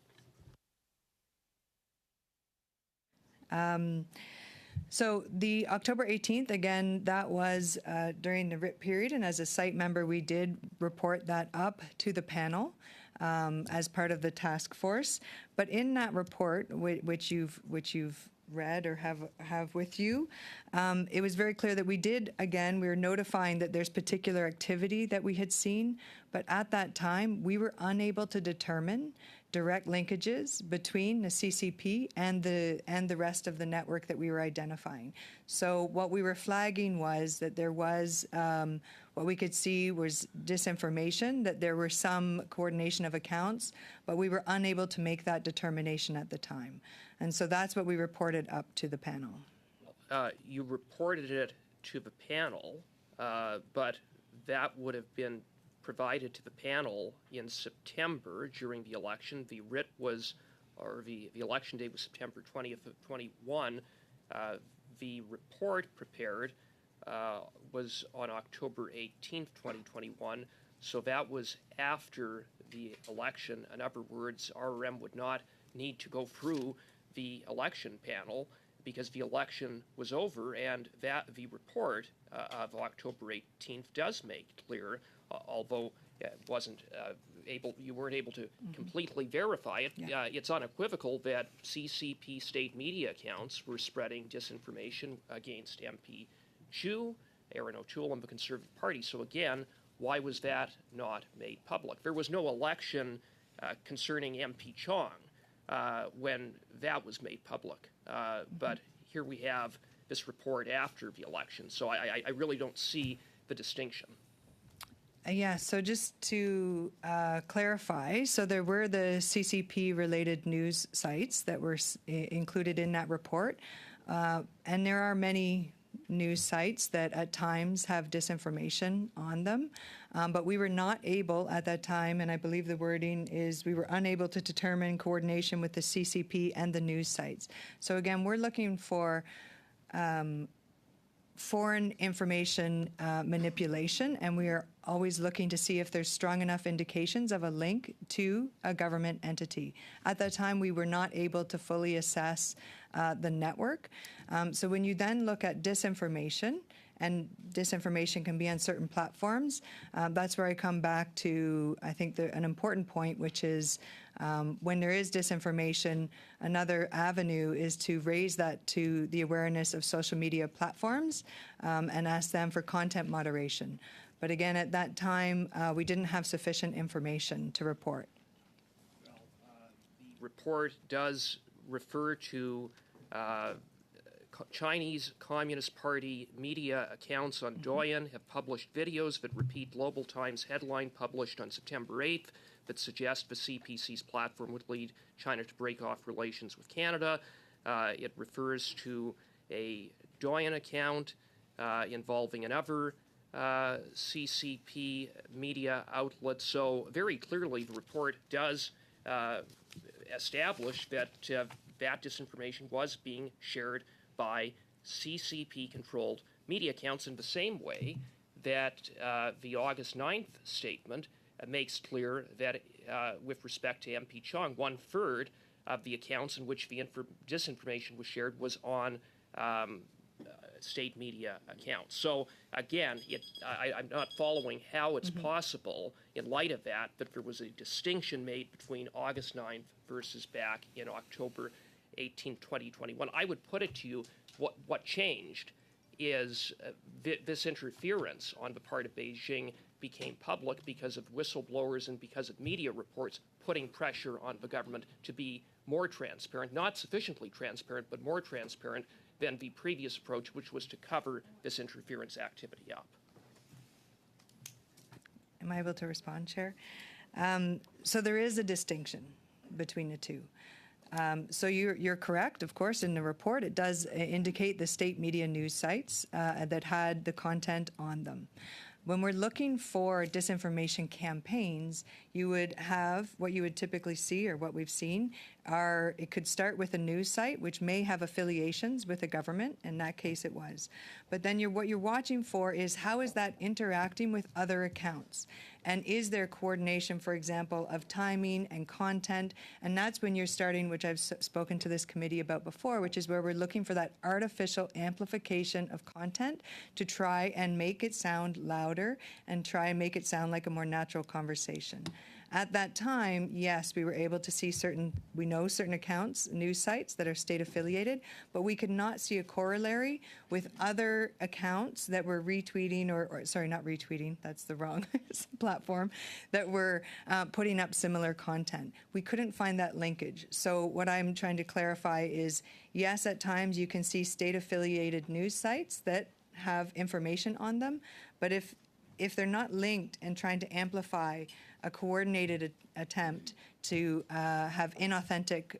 So the October 18th, again, that was during the RIP period, and as a site member, we did report that up to the panel as part of the task force. But in that report, which you've read or have with you, it was very clear that we were notifying that there's particular activity that we had seen, but at that time, we were unable to determine direct linkages between the CCP and the rest of the network that we were identifying. So what we were flagging was that there was what we could see was disinformation, that there were some coordination of accounts, but we were unable to make that determination at the time. And so that's what we reported up to the panel. You reported it to the panel, but that would have been provided to the panel in September during the election. The writ was, or the election date was September 20th of 21. The report prepared was on October 18th, 2021. So that was after the election. In other words, RRM would not need to go through the election panel because the election was over, and that the report of October 18th does make clear, although it wasn't you weren't able to completely verify it. Yeah. It's unequivocal that CCP state media accounts were spreading disinformation against MP Chu, Aaron O'Toole, and the Conservative Party. So again, why was that not made public? There was no election concerning MP Chong when that was made public. But here we have this report after the election. So I really don't see the distinction. Yeah, so just to clarify, so there were the CCP-related news sites that were included in that report, and there are many news sites that at times have disinformation on them, but we were not able at that time, and I believe the wording is we were unable to determine coordination with the CCP and the news sites. So again, we're looking for foreign information manipulation, and we are always looking to see if there's strong enough indications of a link to a government entity. At that time, we were not able to fully assess the network. So when you then look at disinformation, and disinformation can be on certain platforms, that's where I come back to, I think, an important point, which is when there is disinformation, another avenue is to raise that to the awareness of social media platforms and ask them for content moderation. But again, at that time, we didn't have sufficient information to report. Well, the report does refer to Chinese Communist Party media accounts on Douyin have published videos that repeat Global Times headline published on September 8th that suggest the CPC's platform would lead China to break off relations with Canada. It refers to a Douyin account involving another CCP media outlet. So very clearly the report does establish that that disinformation was being shared by CCP-controlled media accounts in the same way that the August 9th statement makes clear that with respect to MP Chong, 1/3 of the accounts in which the disinformation was shared was on state media accounts. So again, I'm not following how it's possible in light of that there was a distinction made between August 9th versus back in October 18, 2021. I would put it to you, what changed is this interference on the part of Beijing became public because of whistleblowers and because of media reports putting pressure on the government to be more transparent, not sufficiently transparent, but more transparent than the previous approach, which was to cover this interference activity up. Am I able to respond, Chair? So there is a distinction between the two. So you're correct, of course, in the report. It does indicate the state media news sites that had the content on them. When we're looking for disinformation campaigns, you would have what you would typically see, or what we've seen, are it could start with a news site which may have affiliations with the government. In that case, it was. But then what you're watching for is how is that interacting with other accounts? And is there coordination, for example, of timing and content? And that's when you're starting, which I've spoken to this committee about before, which is where we're looking for that artificial amplification of content to try and make it sound louder and try and make it sound like a more natural conversation. At that time, yes, we were able to see certain accounts, news sites that are state affiliated, but we could not see a corollary with other accounts that were retweeting or sorry, not retweeting, that's the wrong platform, that were putting up similar content. We couldn't find that linkage. So what I'm trying to clarify is, yes, at times you can see state affiliated news sites that have information on them, but if they're not linked and trying to amplify a coordinated attempt to have inauthentic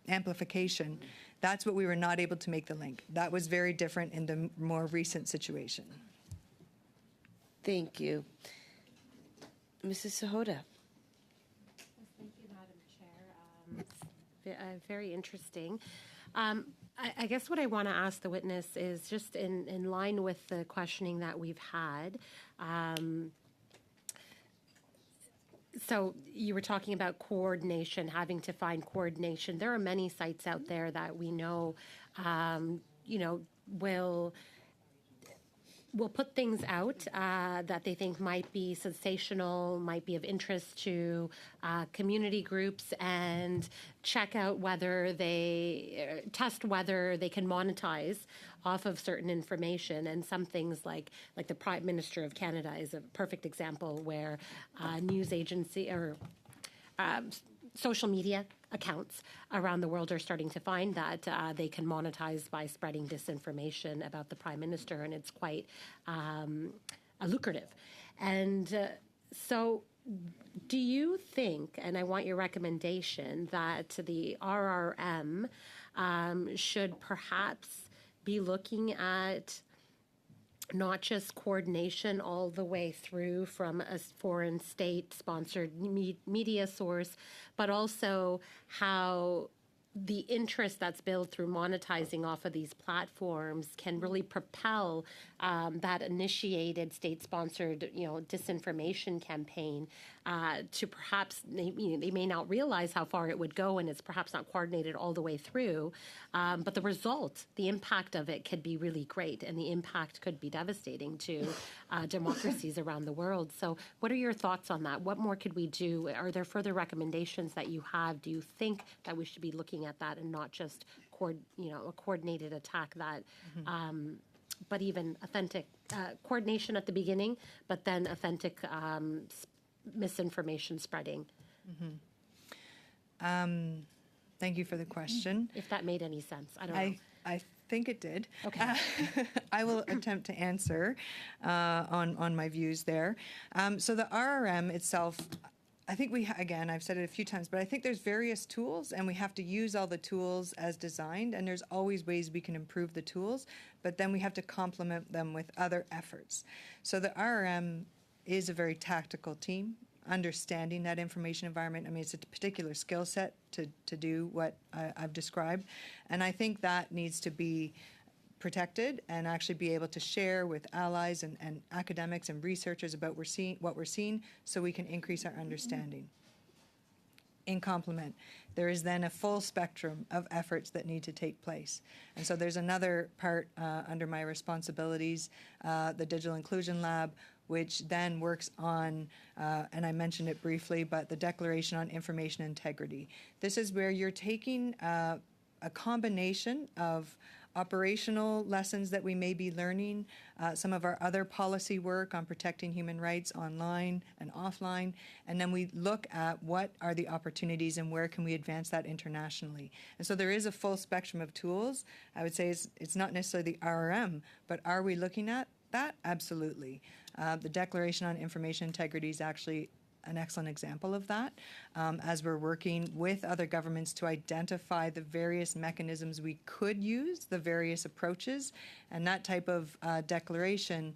amplification, that's what we were not able to make the link. That was very different in the more recent situation. Thank you. Mrs. Sahota. Thank you, Madam Chair. Very interesting. I guess what I want to ask the witness is just in line with the questioning that we've had. So you were talking about coordination, having to find coordination. There are many sites out there that we know, will put things out that they think might be sensational, might be of interest to community groups, and check out whether they test whether they can monetize off of certain information. And some things like the Prime Minister of Canada is a perfect example where news agency or social media accounts around the world are starting to find that they can monetize by spreading disinformation about the Prime Minister, and it's quite lucrative. And so do you think, and I want your recommendation, that the RRM should perhaps be looking at not just coordination all the way through from a foreign state-sponsored media source, but also how the interest that's built through monetizing off of these platforms can really propel that initiated state-sponsored, disinformation campaign to perhaps they may not realize how far it would go, and it's perhaps not coordinated all the way through. But the result, the impact of it, could be really great, and the impact could be devastating to democracies around the world. So, what are your thoughts on that? What more could we do? Are there further recommendations that you have? Do you think that we should be looking at that and not just a coordinated attack that, but even authentic coordination at the beginning, but then authentic misinformation spreading? Thank you for the question. If that made any sense, I don't know. I think it did. Okay. I will attempt to answer on my views there. So the RRM itself, I think I've said it a few times, but I think there's various tools, and we have to use all the tools as designed, and there's always ways we can improve the tools, but then we have to complement them with other efforts. So the RRM is a very tactical team, understanding that information environment. I mean, it's a particular skill set to do what I've described, and I think that needs to be protected and actually be able to share with allies and academics and researchers about what we're seeing, so we can increase our understanding. In complement, there is then a full spectrum of efforts that need to take place. And so there's another part under my responsibilities, the Digital Inclusion Lab, which then works on, and I mentioned it briefly, but the Declaration on Information Integrity. This is where you're taking a combination of operational lessons that we may be learning, some of our other policy work on protecting human rights online and offline, and then we look at what are the opportunities and where can we advance that internationally. And so there is a full spectrum of tools. I would say it's not necessarily the RRM, but are we looking at that? Absolutely. The Declaration on Information Integrity is actually an excellent example of that, as we're working with other governments to identify the various mechanisms we could use, the various approaches, and that type of declaration,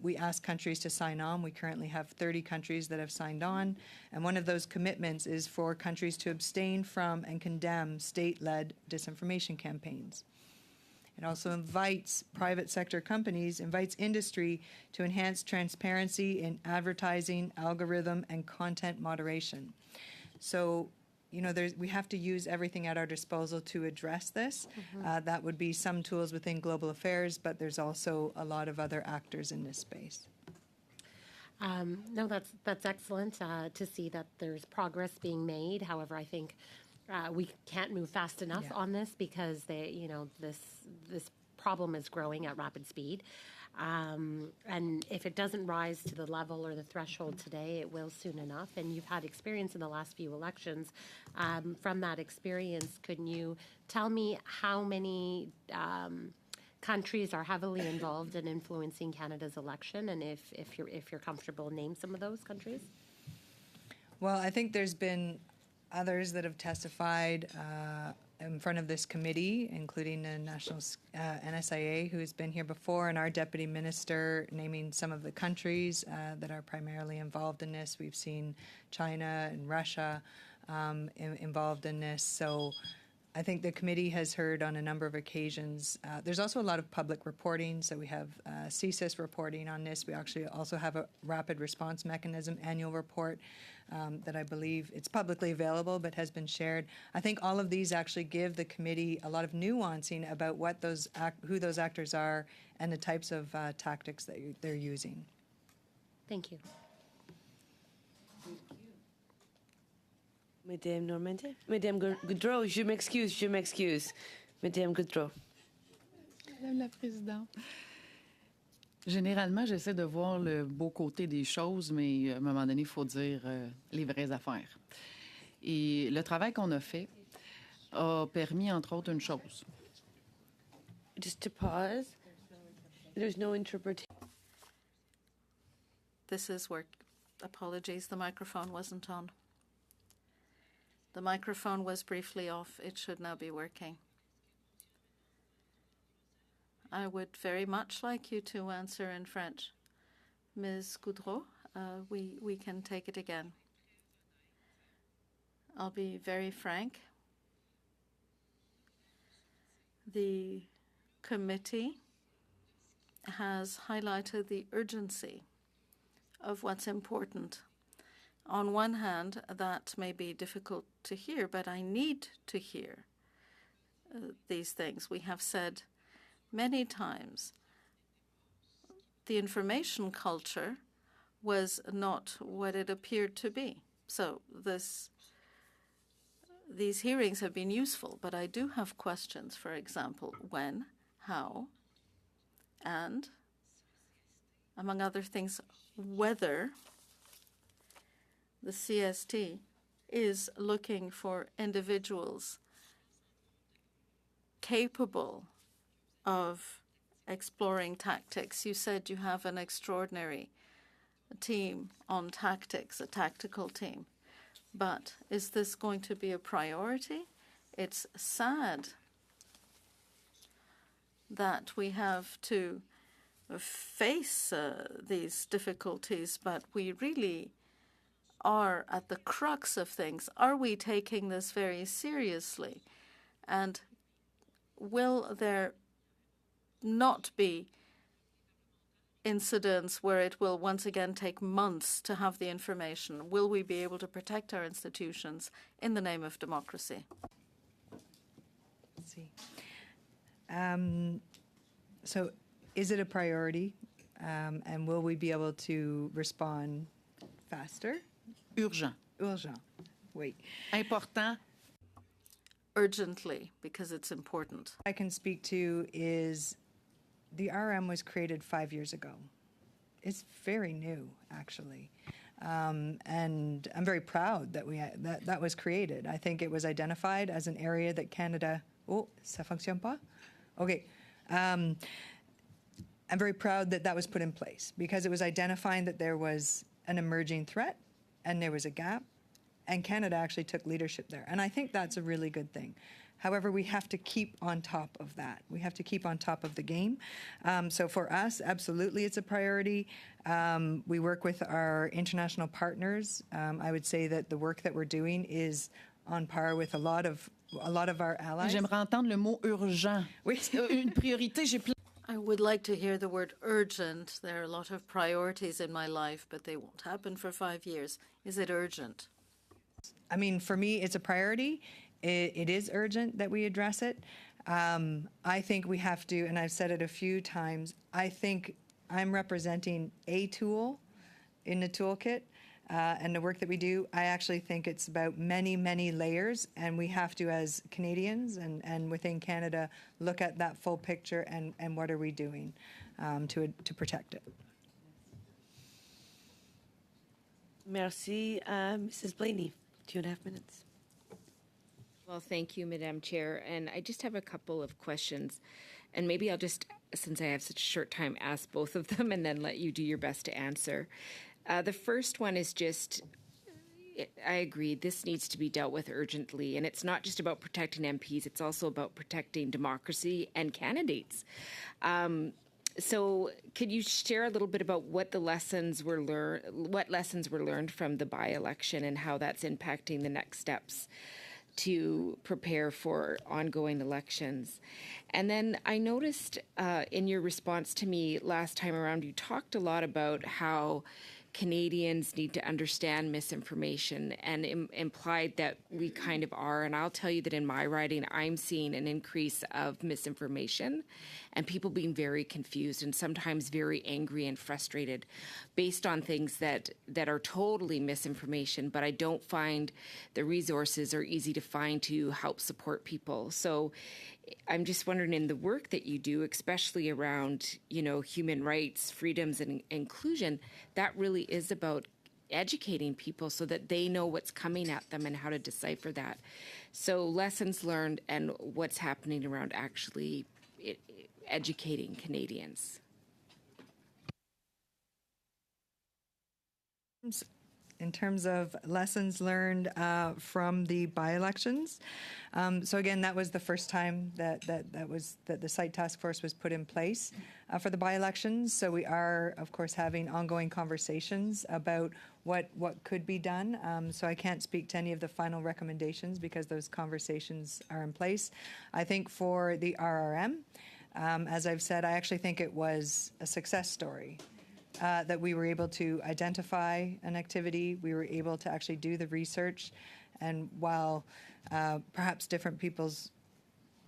we ask countries to sign on. We currently have 30 countries that have signed on, and one of those commitments is for countries to abstain from and condemn state-led disinformation campaigns. It also invites private sector companies, invites industry to enhance transparency in advertising, algorithm, and content moderation. So, we have to use everything at our disposal to address this. That would be some tools within global affairs, but there's also a lot of other actors in this space. No, that's excellent to see that there's progress being made. However, I think we can't move fast enough on this because this problem is growing at rapid speed. And if it doesn't rise to the level or the threshold today, it will soon enough. And you've had experience in the last few elections. From that experience, could you tell me how many countries are heavily involved in influencing Canada's election, and if you're comfortable, name some of those countries? Well, I think there's been others that have testified in front of this committee, including the National NSIA, who has been here before, and our deputy minister naming some of the countries that are primarily involved in this. We've seen China and Russia involved in this. So I think the committee has heard on a number of occasions. There's also a lot of public reporting. So we have CSIS reporting on this. We actually also have a rapid response mechanism annual report that I believe it's publicly available but has been shared. I think all of these actually give the committee a lot of nuancing about what who those actors are and the types of tactics that they're using. Thank you. Madame Normandie? Madame Goudreau, je m'excuse. Madame Goudreau. Madame la Présidente. Généralement, j'essaie de voir le beau côté des choses, mais à un moment donné, il faut dire les vraies affaires. Et le travail qu'on a fait a permis, entre autres, une chose. Just to pause. There's no interpretation. This is work. Apologies, the microphone wasn't on. The microphone was briefly off. It should now be working. I would very much like you to answer in French. Ms. Goudreau, we can take it again. I'll be very frank. The committee has highlighted the urgency of what's important. On one hand, that may be difficult to hear, but I need to hear these things. We have said many times the information culture was not what it appeared to be. So these hearings have been useful, but I do have questions, for example, when, how, and, among other things, whether the CST is looking for individuals capable of exploring tactics. You said you have an extraordinary team on tactics, a tactical team. But is this going to be a priority? It's sad that we have to face these difficulties, but we really are at the crux of things. Are we taking this very seriously? And will there not be incidents where it will once again take months to have the information? Will we be able to protect our institutions in the name of democracy? Let's see. So is it a priority? And will we be able to respond faster? Urgent. Urgent. Oui. Important. Urgently, because it's important. I can speak to is the RM was created 5 years ago. It's very new, actually. And I'm very proud that that was created. I think it was identified as an area that Canada... Oh, ça fonctionne pas? Okay. I'm very proud that that was put in place because it was identifying that there was an emerging threat and there was a gap, and Canada actually took leadership there. And I think that's a really good thing. However, we have to keep on top of that. We have to keep on top of the game. So for us, absolutely, it's a priority. We work with our international partners. I would say that the work that we're doing is on par with a lot of our allies. J'aimerais entendre le mot urgent. Oui. Une priorité, j'ai plein. I would like to hear the word urgent. There are a lot of priorities in my life, but they won't happen for 5 years. Is it urgent? I mean, for me, it's a priority. It is urgent that we address it. I think we have to, and I've said it a few times, I think I'm representing a tool in the toolkit and the work that we do. I actually think it's about many, many layers, and we have to, as Canadians and within Canada, look at that full picture and what are we doing to protect it. Merci, Mrs. Blaney. 2.5 minutes. Well, thank you, Madam Chair. And I just have a couple of questions. And maybe I'll just, since I have such a short time, ask both of them and then let you do your best to answer. The first one is just, I agree, this needs to be dealt with urgently. And it's not just about protecting MPs, it's also about protecting democracy and candidates. So could you share a little bit about what lessons were learned from the by-election and how that's impacting the next steps to prepare for ongoing elections? And then I noticed in your response to me last time around, you talked a lot about how Canadians need to understand misinformation and implied that we kind of are. And I'll tell you that in my writing, I'm seeing an increase of misinformation and people being very confused and sometimes very angry and frustrated based on things that are totally misinformation, but I don't find the resources are easy to find to help support people. So I'm just wondering, in the work that you do, especially around, human rights, freedoms, and inclusion, that really is about educating people so that they know what's coming at them and how to decipher that. So lessons learned and what's happening around actually educating Canadians. In terms of lessons learned from the by-elections. So again, that was the first time that the site task force was put in place for the by-elections. So we are, of course, having ongoing conversations about what could be done. So I can't speak to any of the final recommendations because those conversations are in place. I think for the RRM, as I've said, I actually think it was a success story. That we were able to identify an activity, we were able to actually do the research, and while perhaps different people's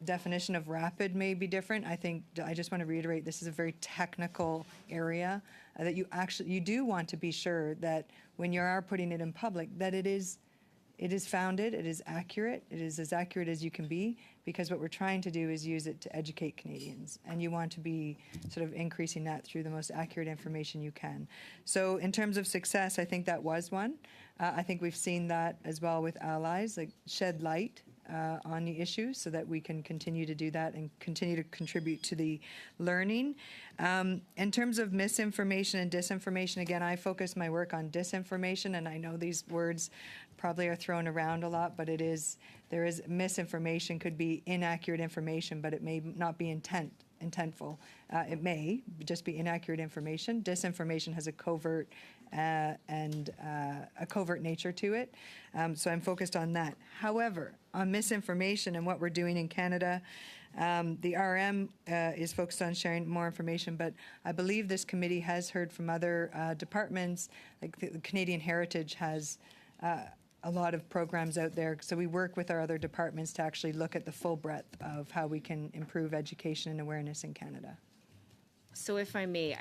definition of rapid may be different, I just want to reiterate this is a very technical area that you do want to be sure that when you are putting it in public that it is founded, it is accurate, it is as accurate as you can be, because what we're trying to do is use it to educate Canadians, and you want to be sort of increasing that through the most accurate information you can. So in terms of success, I think that was one. I think we've seen that as well with allies, like shed light on the issue so that we can continue to do that and continue to contribute to the learning. In terms of misinformation and disinformation, again, I focus my work on disinformation, and I know these words probably are thrown around a lot, but there is misinformation, could be inaccurate information, but it may not be intentful. It may just be inaccurate information. Disinformation has a covert a covert nature to it. So I'm focused on that. However, on misinformation and what we're doing in Canada, the RM is focused on sharing more information, but I believe this committee has heard from other departments, like the Canadian Heritage has a lot of programs out there. So we work with our other departments to actually look at the full breadth of how we can improve education and awareness in Canada. So if I may,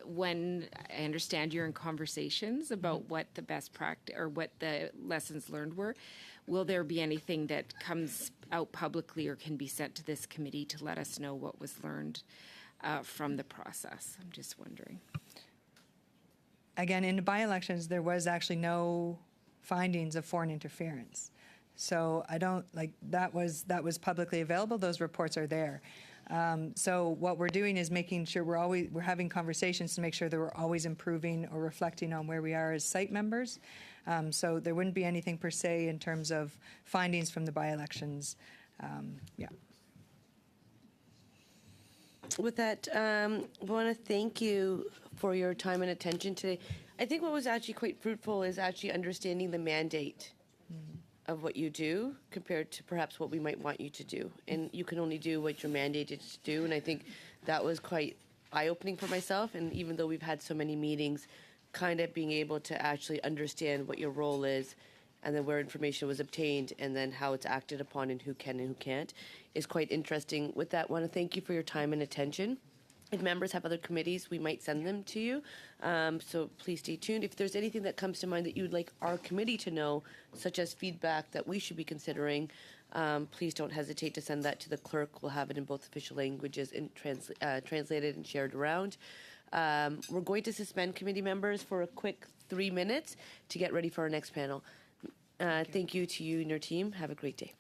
when I understand you're in conversations about what the best practice or what the lessons learned were, will there be anything that comes out publicly or can be sent to this committee to let us know what was learned from the process? I'm just wondering. Again, in the by-elections, there was actually no findings of foreign interference. So that was publicly available. Those reports are there. So what we're doing is making sure we're having conversations to make sure that we're always improving or reflecting on where we are as site members. So there wouldn't be anything per se in terms of findings from the by-elections. With that, I want to thank you for your time and attention today. I think what was actually quite fruitful is actually understanding the mandate of what you do compared to perhaps what we might want you to do. And you can only do what you're mandated to do. And I think that was quite eye-opening for myself. And even though we've had so many meetings, kind of being able to actually understand what your role is and then where information was obtained and then how it's acted upon and who can and who can't is quite interesting. With that, I want to thank you for your time and attention. If members have other committees, we might send them to you. So please stay tuned. If there's anything that comes to mind that you'd like our committee to know, such as feedback that we should be considering, please don't hesitate to send that to the clerk. We'll have it in both official languages and translated and shared around. We're going to suspend committee members for a quick 3 minutes to get ready for our next panel. Thank you to you and your team. Have a great day.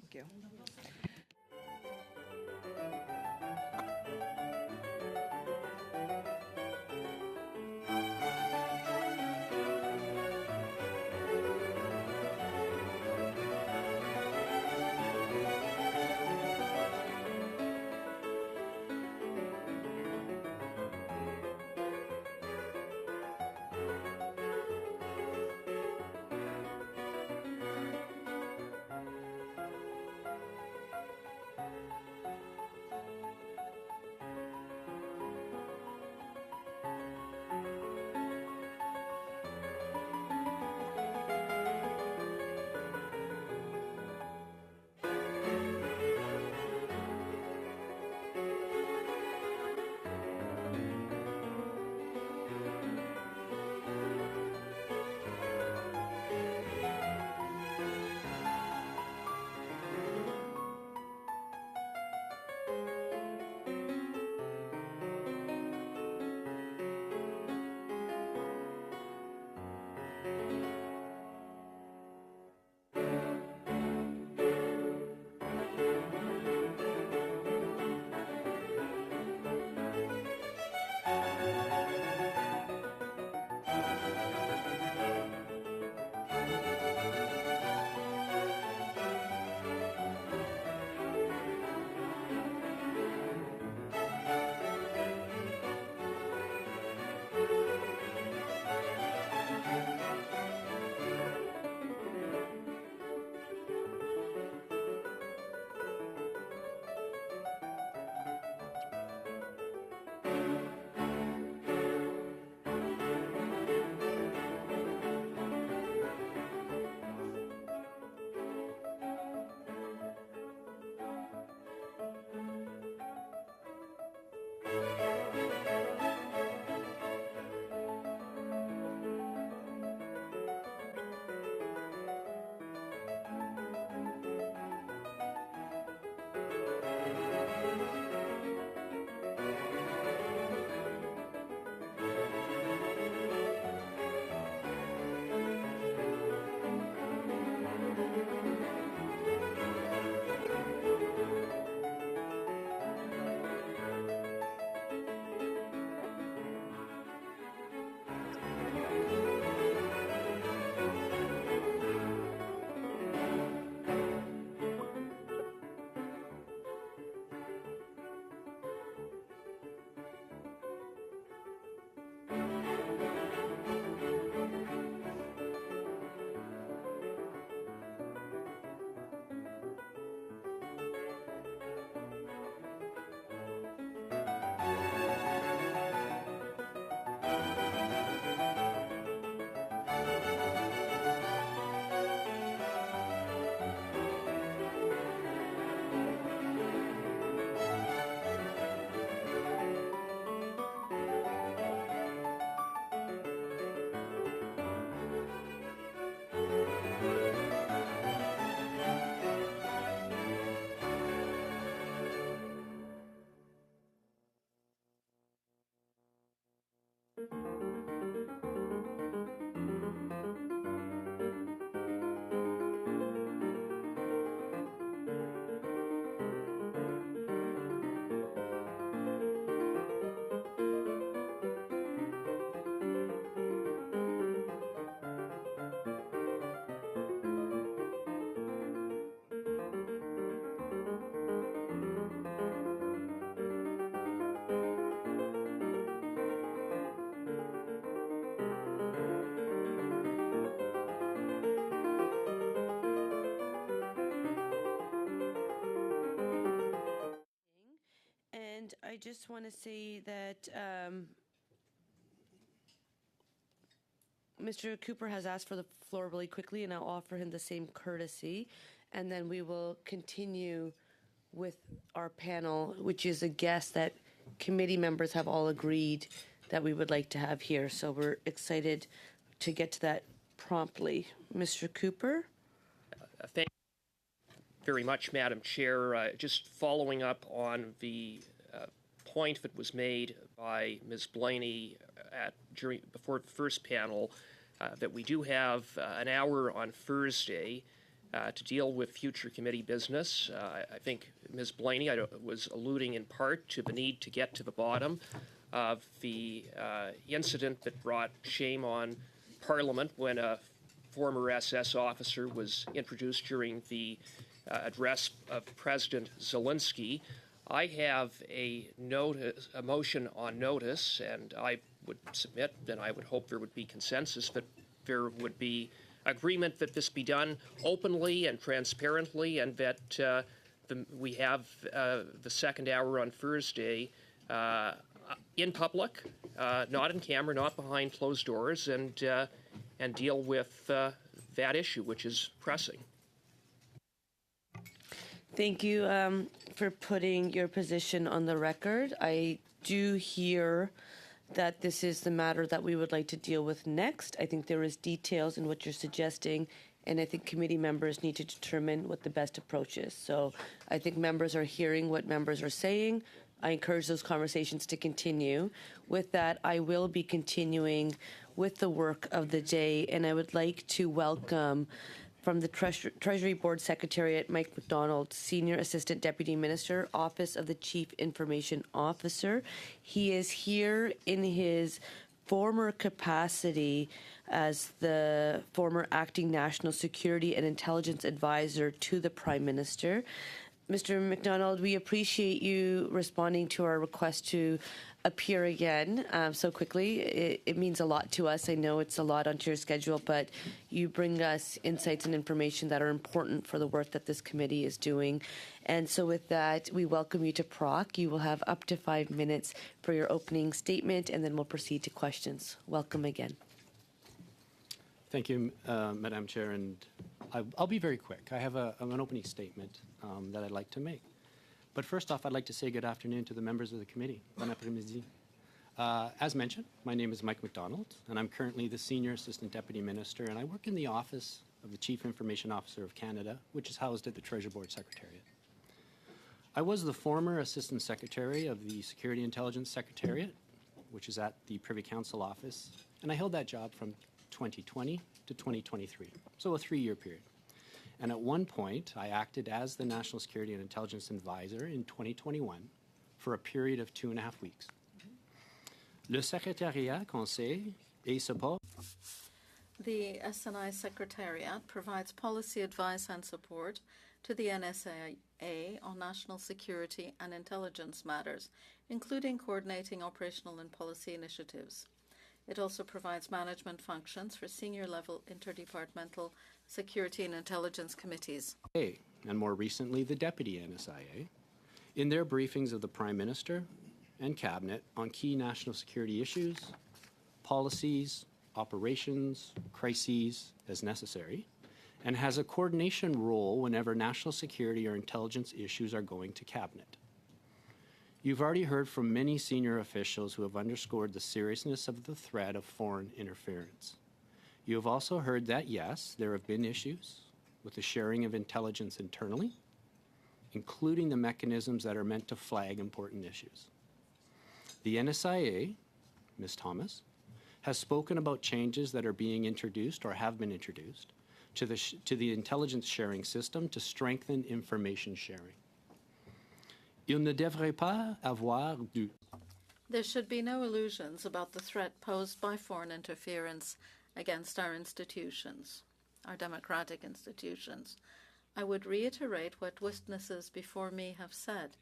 Thank you. And I just want to say that Mr. Cooper has asked for the floor really quickly, and I'll offer him the same courtesy. And then we will continue with our panel, which is a guest that committee members have all agreed that we would like to have here. So we're excited to get to that promptly. Mr. Cooper? Thank you very much, Madam Chair. Just following up on the point that was made by Ms. Blaney before the first panel, that we do have an hour on Thursday to deal with future committee business. I think Ms. Blaney was alluding in part to the need to get to the bottom of the incident that brought shame on Parliament when a former SS officer was introduced during the address of President Zelensky. I have a motion on notice, and I would submit, and I would hope there would be consensus that there would be agreement that this be done openly and transparently, and that we have the second hour on Thursday in public, not in camera, not behind closed doors, and deal with that issue, which is pressing. Thank you for putting your position on the record. I do hear that this is the matter that we would like to deal with next. I think there is details in what you're suggesting, and I think committee members need to determine what the best approach is. So I think members are hearing what members are saying. I encourage those conversations to continue. With that, I will be continuing with the work of the day, and I would like to welcome from the Treasury Board Secretariat, Mike MacDonald, Senior Assistant Deputy Minister, Office of the Chief Information Officer. He is here in his former capacity as the former Acting National Security and Intelligence Advisor to the Prime Minister. Mr. MacDonald, we appreciate you responding to our request to appear again so quickly. It means a lot to us. I know it's a lot onto your schedule, but you bring us insights and information that are important for the work that this committee is doing. And so with that, we welcome you to PROC. You will have up to 5 minutes for your opening statement, and then we'll proceed to questions. Welcome again. Thank you, Madam Chair, and I'll be very quick. I have an opening statement that I'd like to make. But first off, I'd like to say good afternoon to the members of the committee. Bon après-midi. As mentioned, my name is Mike MacDonald, and I'm currently the Senior Assistant Deputy Minister, and I work in the Office of the Chief Information Officer of Canada, which is housed at the Treasury Board Secretariat. I was the former Assistant Secretary of the Security Intelligence Secretariat, which is at the Privy Council Office, and I held that job from 2020 to 2023, so a 3-year period. And at one point, I acted as the National Security and Intelligence Advisor in 2021 for a period of 2.5 weeks. Le Secrétariat conseille et support. The SNI Secretariat provides policy advice and support to the NSIA on national security and intelligence matters, including coordinating operational and policy initiatives. It also provides management functions for senior-level interdepartmental security and intelligence committees. And more recently, the Deputy NSIA, in their briefings of the Prime Minister and Cabinet on key national security issues, policies, operations, crises as necessary, and has a coordination role whenever national security or intelligence issues are going to Cabinet. You've already heard from many senior officials who have underscored the seriousness of the threat of foreign interference. You have also heard that, yes, there have been issues with the sharing of intelligence internally, including the mechanisms that are meant to flag important issues. The NSIA, Ms. Thomas, has spoken about changes that are being introduced or have been introduced to the intelligence sharing system to strengthen information sharing. Il ne devrait pas avoir de... There should be no illusions about the threat posed by foreign interference against our institutions, our democratic institutions. I would reiterate what witnesses before me have said.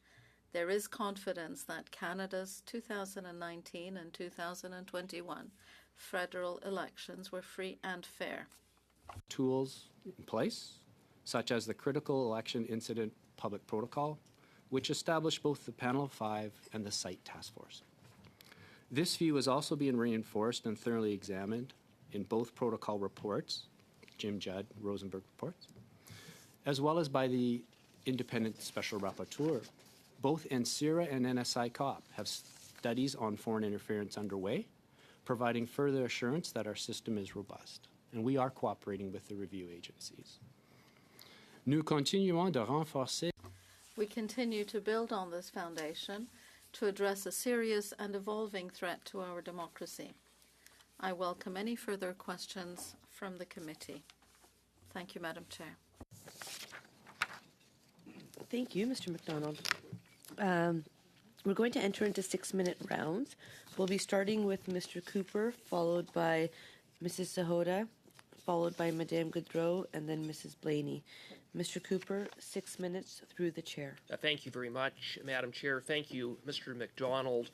There is confidence that Canada's 2019 and 2021 federal elections were free and fair. Tools in place, such as the Critical Election Incident Public Protocol, which established both the Panel of 5 and the Site Task Force. This view is also being reinforced and thoroughly examined in both protocol reports, Jim Judd, Rosenberg reports, as well as by the independent Special Rapporteur, Both NSIRA and NSI COP have studies on foreign interference underway, providing further assurance that our system is robust. And we are cooperating with the review agencies. Nous continuons de renforcer. We continue to build on this foundation to address a serious and evolving threat to our democracy. I welcome any further questions from the committee. Thank you, Madam Chair. Thank you, Mr. McDonald. We're going to enter into 6-minute rounds. We'll be starting with Mr. Cooper, followed by Mrs. Sahota, followed by Madame Gaudreau, and then Mrs. Blaney. Mr. Cooper, 6 minutes through the chair. Thank you very much, Madam Chair. Thank you, Mr. McDonald.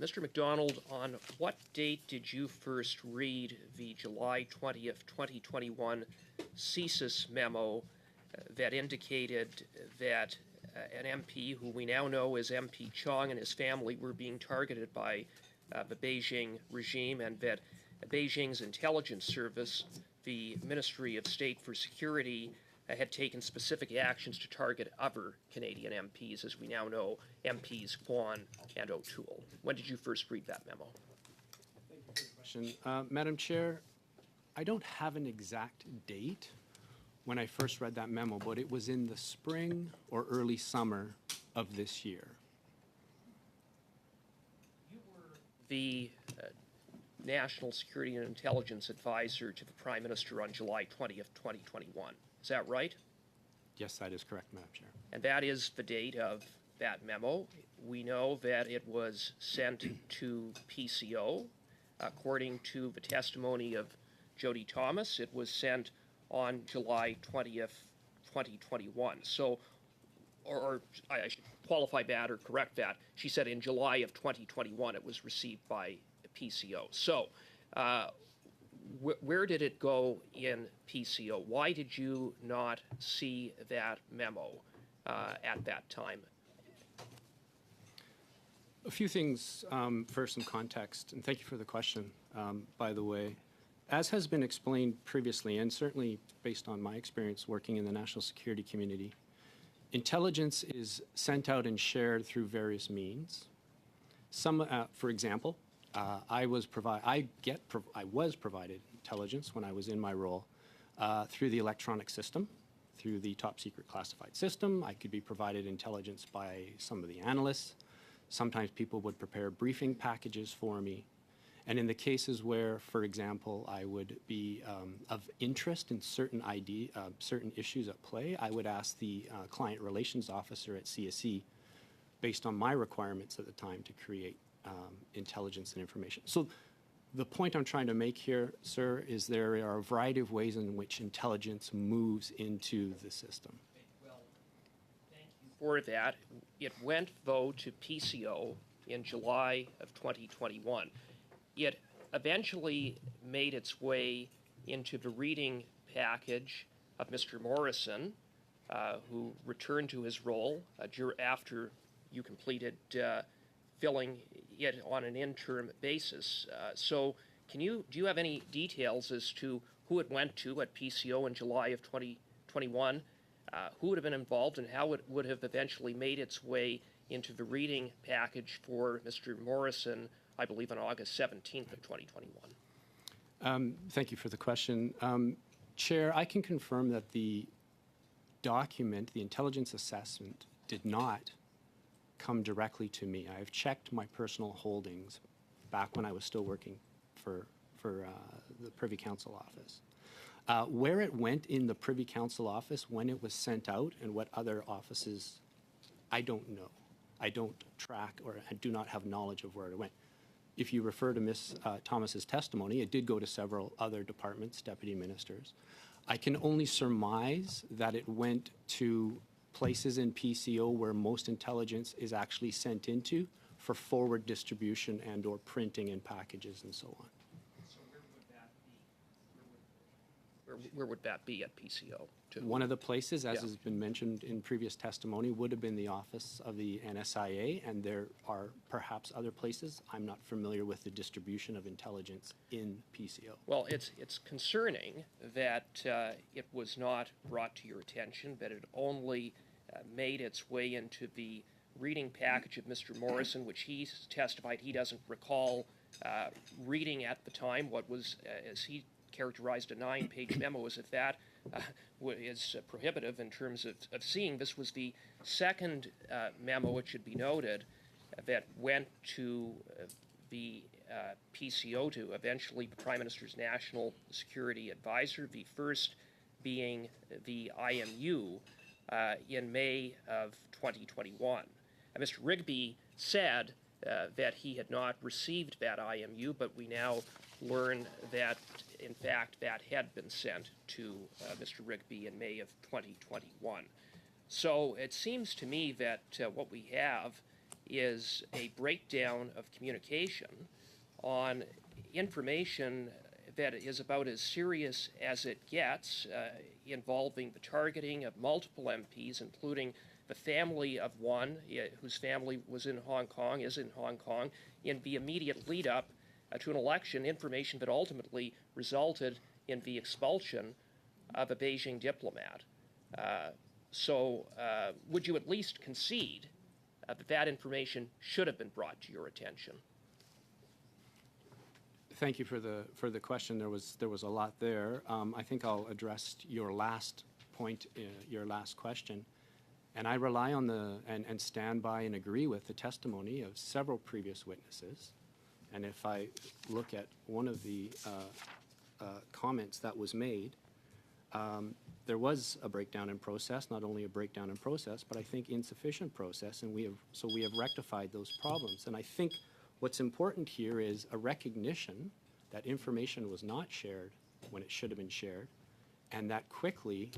Mr. McDonald, on what date did you first read the July 20th, 2021 CSIS memo that indicated that an MP, who we now know as MP Chong, and his family were being targeted by the Beijing regime, and that Beijing's intelligence service, the Ministry of State for Security, had taken specific actions to target other Canadian MPs, as we now know, MPs Kwan and O'Toole. When did you first read that memo? Question. Madam Chair, I don't have an exact date when I first read that memo, but it was in the spring or early summer of this year. You were the National Security and Intelligence Advisor to the Prime Minister on July 20th, 2021. Is that right? Yes, that is correct, Madam Chair. And that is the date of that memo. We know that it was sent to PCO. According to the testimony of Jody Thomas, it was sent on July 20th, 2021. So, or I should qualify that or correct that. She said in July of 2021 it was received by PCO. So, where did it go in PCO? Why did you not see that memo at that time? A few things for some context, and thank you for the question, by the way. As has been explained previously, and certainly based on my experience working in the national security community, intelligence is sent out and shared through various means. Some, for example, I was provided intelligence when I was in my role through the electronic system, through the top secret classified system. I could be provided intelligence by some of the analysts. Sometimes people would prepare briefing packages for me. And in the cases where, for example, I would be of interest in certain certain issues at play, I would ask the client relations officer at CSE, based on my requirements at the time, to create intelligence and information. So the point I'm trying to make here, sir, is there are a variety of ways in which intelligence moves into the system. Well, thank you for that. It went, though, to PCO in July of 2021. It eventually made its way into the reading package of Mr. Morrison, who returned to his role after you completed filling it on an interim basis. So do you have any details as to who it went to at PCO in July of 2021, who would have been involved, and how it would have eventually made its way into the reading package for Mr. Morrison, I believe on August 17th of 2021? Thank you for the question. Chair, I can confirm that the document, the intelligence assessment, did not come directly to me. I have checked my personal holdings back when I was still working for the Privy Council office. Where it went in the Privy Council office, when it was sent out, and what other offices, I don't know. I don't track, or I do not have knowledge of where it went. If you refer to Ms. Thomas's testimony, it did go to several other departments, deputy ministers. I can only surmise that it went to places in PCO where most intelligence is actually sent into for forward distribution and or printing in packages and so on. So where would that be at PCO? One of the places, as has been mentioned in previous testimony, would have been the office of the NSIA, and there are perhaps other places. I'm not familiar with the distribution of intelligence in PCO. Well, it's concerning that it was not brought to your attention, that it only made its way into the reading package of Mr. Morrison, which he testified he doesn't recall reading at the time, what was, as he characterized, a 9-page memo, as if that is prohibitive in terms of seeing. This was the second memo, it should be noted, that went to the PCO, to eventually the Prime Minister's National Security Advisor, the first being the IMU in May of 2021. Mr. Rigby said that he had not received that IMU, but we now learn that, in fact, that had been sent to Mr. Rigby in May of 2021. So it seems to me that what we have is a breakdown of communication on information that is about as serious as it gets, involving the targeting of multiple MPs, including the family of one whose family was in Hong Kong, is in Hong Kong, in the immediate lead-up to an election, information that ultimately resulted in the expulsion of a Beijing diplomat. So would you at least concede that that information should have been brought to your attention? Thank you for the question. There was a lot there. I think I'll address your last point, your last question. And I rely on and stand by and agree with the testimony of several previous witnesses. And if I look at one of the comments that was made, there was a breakdown in process, not only a breakdown in process, but I think insufficient process, and we have rectified those problems. And I think what's important here is a recognition that information was not shared when it should have been shared, and that quickly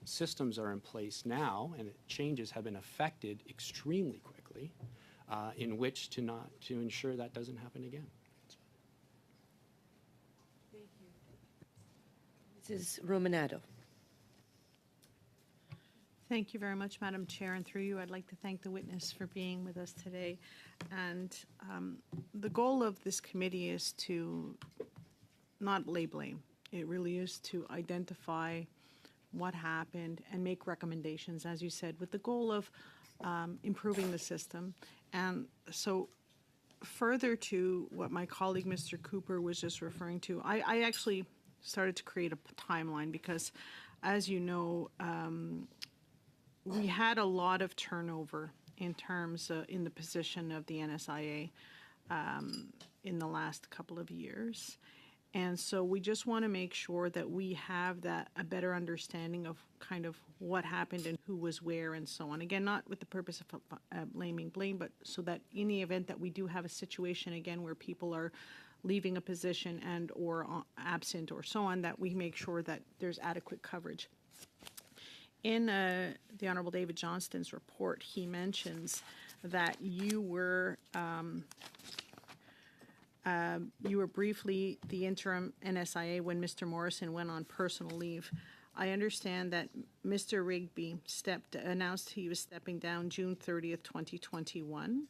systems are in place now, and changes have been effected extremely quickly, in which to ensure that doesn't happen again. Mrs. Romanado. Thank you very much, Madam Chair, and through you, I'd like to thank the witness for being with us today. And the goal of this committee is to not lay blame. It really is to identify what happened and make recommendations, as you said, with the goal of improving the system. And so further to what my colleague, Mr. Cooper, was just referring to, I actually started to create a timeline because, as you know, we had a lot of turnover in terms in the position of the NSIA in the last couple of years. And so we just want to make sure that we have a better understanding of kind of what happened and who was where and so on. Again, not with the purpose of blaming blame, but so that in the event that we do have a situation again where people are leaving a position and or absent or so on, that we make sure that there's adequate coverage. In the Honourable David Johnston's report, he mentions that you were briefly the interim NSIA when Mr. Morrison went on personal leave. I understand that Mr. Rigby announced he was stepping down June 30th, 2021,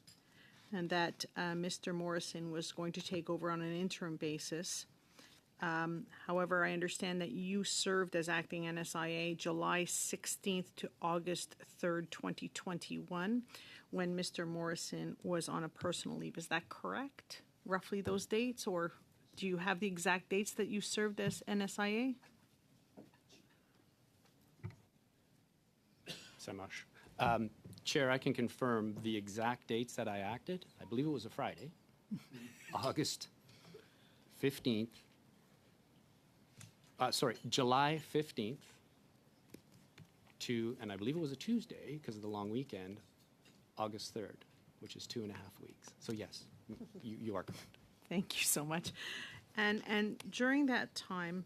and that Mr. Morrison was going to take over on an interim basis. However, I understand that you served as acting NSIA July 16th to August 3rd, 2021, when Mr. Morrison was on a personal leave. Is that correct? Roughly those dates, or do you have the exact dates that you served as NSIA? Ça marche. Chair, I can confirm the exact dates that I acted. I believe it was a Friday, August 15th. July 15th to, and I believe it was a Tuesday because of the long weekend, August 3rd, which is 2.5 weeks. So yes, you are correct. Thank you so much. And during that time,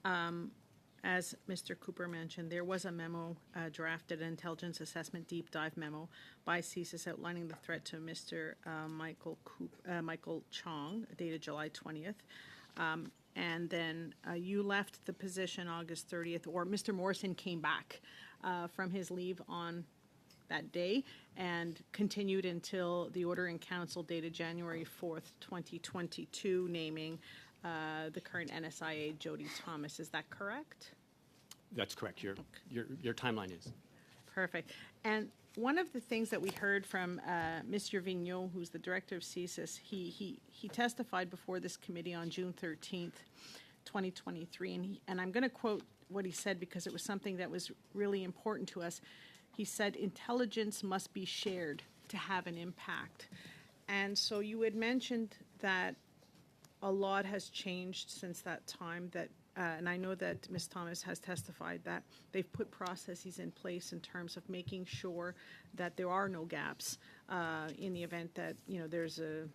as Mr. Cooper mentioned, there was a memo drafted, an intelligence assessment deep dive memo by CSIS outlining the threat to Mr. Michael Chong, dated July 20th. And then you left the position August 30th, or Mr. Morrison came back from his leave on that day and continued until the order in council dated January 4th, 2022, naming the current NSIA, Jody Thomas. Is that correct? That's correct. Your timeline is. Perfect. And one of the things that we heard from Mr. Vigneault, who's the director of CSIS, he testified before this committee on June 13th, 2023, and I'm going to quote what he said because it was something that was really important to us. He said, "Intelligence must be shared to have an impact." And so you had mentioned that a lot has changed since that time, that and I know that Ms. Thomas has testified that they've put processes in place in terms of making sure that there are no gaps in the event that, you know, there's a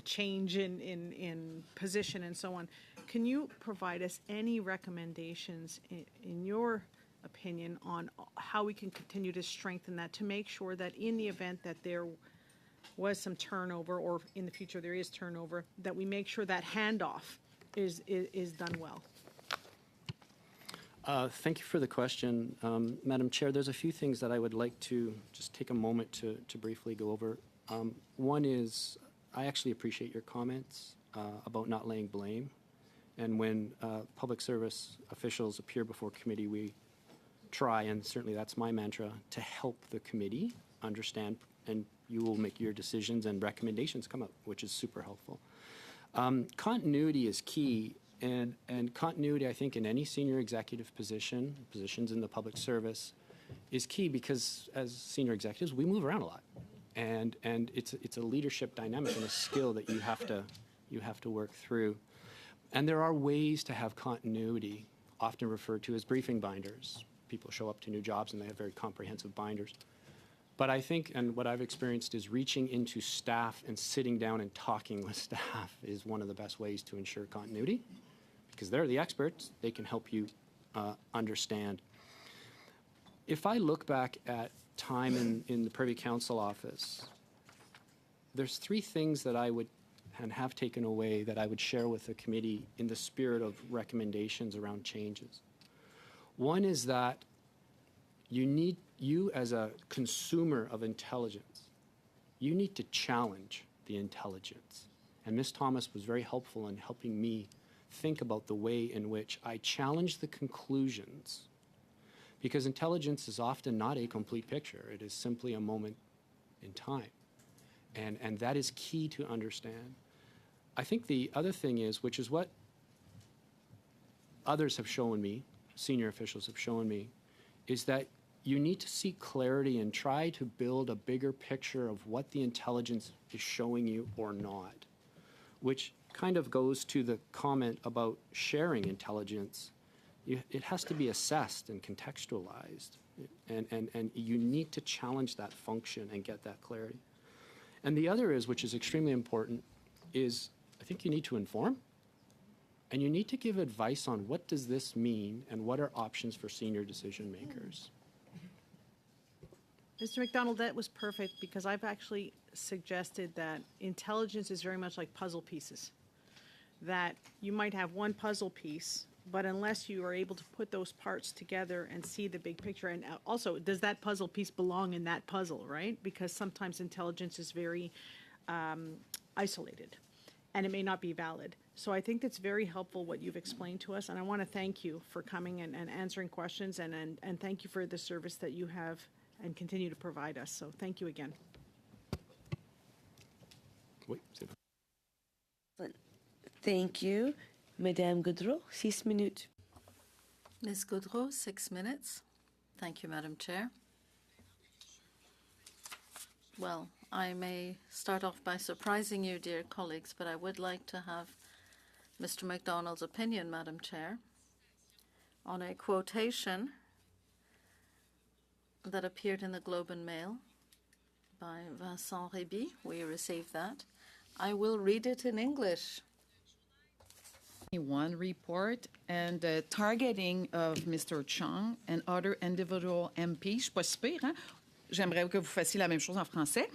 change in position and so on. Can you provide us any recommendations, in your opinion, on how we can continue to strengthen that to make sure that in the event that there was some turnover, or in the future there is turnover, that we make sure that handoff is done well? Thank you for the question, Madam Chair. There's a few things that I would like to just take a moment to briefly go over. One is, I actually appreciate your comments about not laying blame. And when public service officials appear before committee, we try, and certainly that's my mantra, to help the committee understand, and you will make your decisions and recommendations come up, which is super helpful. Continuity is key, and continuity, I think, in any senior executive positions in the public service, is key because as senior executives, we move around a lot. And it's a leadership dynamic and a skill that you have to work through. And there are ways to have continuity, often referred to as briefing binders. People show up to new jobs and they have very comprehensive binders. But I think, and what I've experienced, is reaching into staff and sitting down and talking with staff is one of the best ways to ensure continuity, because they're the experts. They can help you understand. If I look back at time in the Privy Council office, there's three things that I would and have taken away that I would share with the committee in the spirit of recommendations around changes. One is that you as a consumer of intelligence, you need to challenge the intelligence. And Ms. Thomas was very helpful in helping me think about the way in which I challenge the conclusions, because intelligence is often not a complete picture. It is simply a moment in time. And that is key to understand. I think the other thing is, which is what others have shown me, senior officials have shown me, is that you need to seek clarity and try to build a bigger picture of what the intelligence is showing you or not, which kind of goes to the comment about sharing intelligence. It has to be assessed and contextualized, and you need to challenge that function and get that clarity. And the other is, which is extremely important, is I think you need to inform, and you need to give advice on what does this mean and what are options for senior decision makers. Mr. McDonald, that was perfect, because I've actually suggested that intelligence is very much like puzzle pieces, that you might have one puzzle piece, but unless you are able to put those parts together and see the big picture, and also, does that puzzle piece belong in that puzzle, right? Because sometimes intelligence is very isolated, and it may not be valid. So I think that's very helpful what you've explained to us, and I want to thank you for coming and answering questions, and thank you for the service that you have and continue to provide us. So thank you again. Thank you. Madame Goudreau, 6 minutes. Ms. Goudreau, 6 minutes. Thank you, Madam Chair. Well, I may start off by surprising you, dear colleagues, but I would like to have Mr. McDonald's opinion, Madam Chair, on a quotation that appeared in the Globe and Mail by Vincent Réby. We received that. I will read it in English. One report and the targeting of Mr. Chong and other individual MPs, je suis pas si pire, hein? J'aimerais que vous fassiez la même chose en français,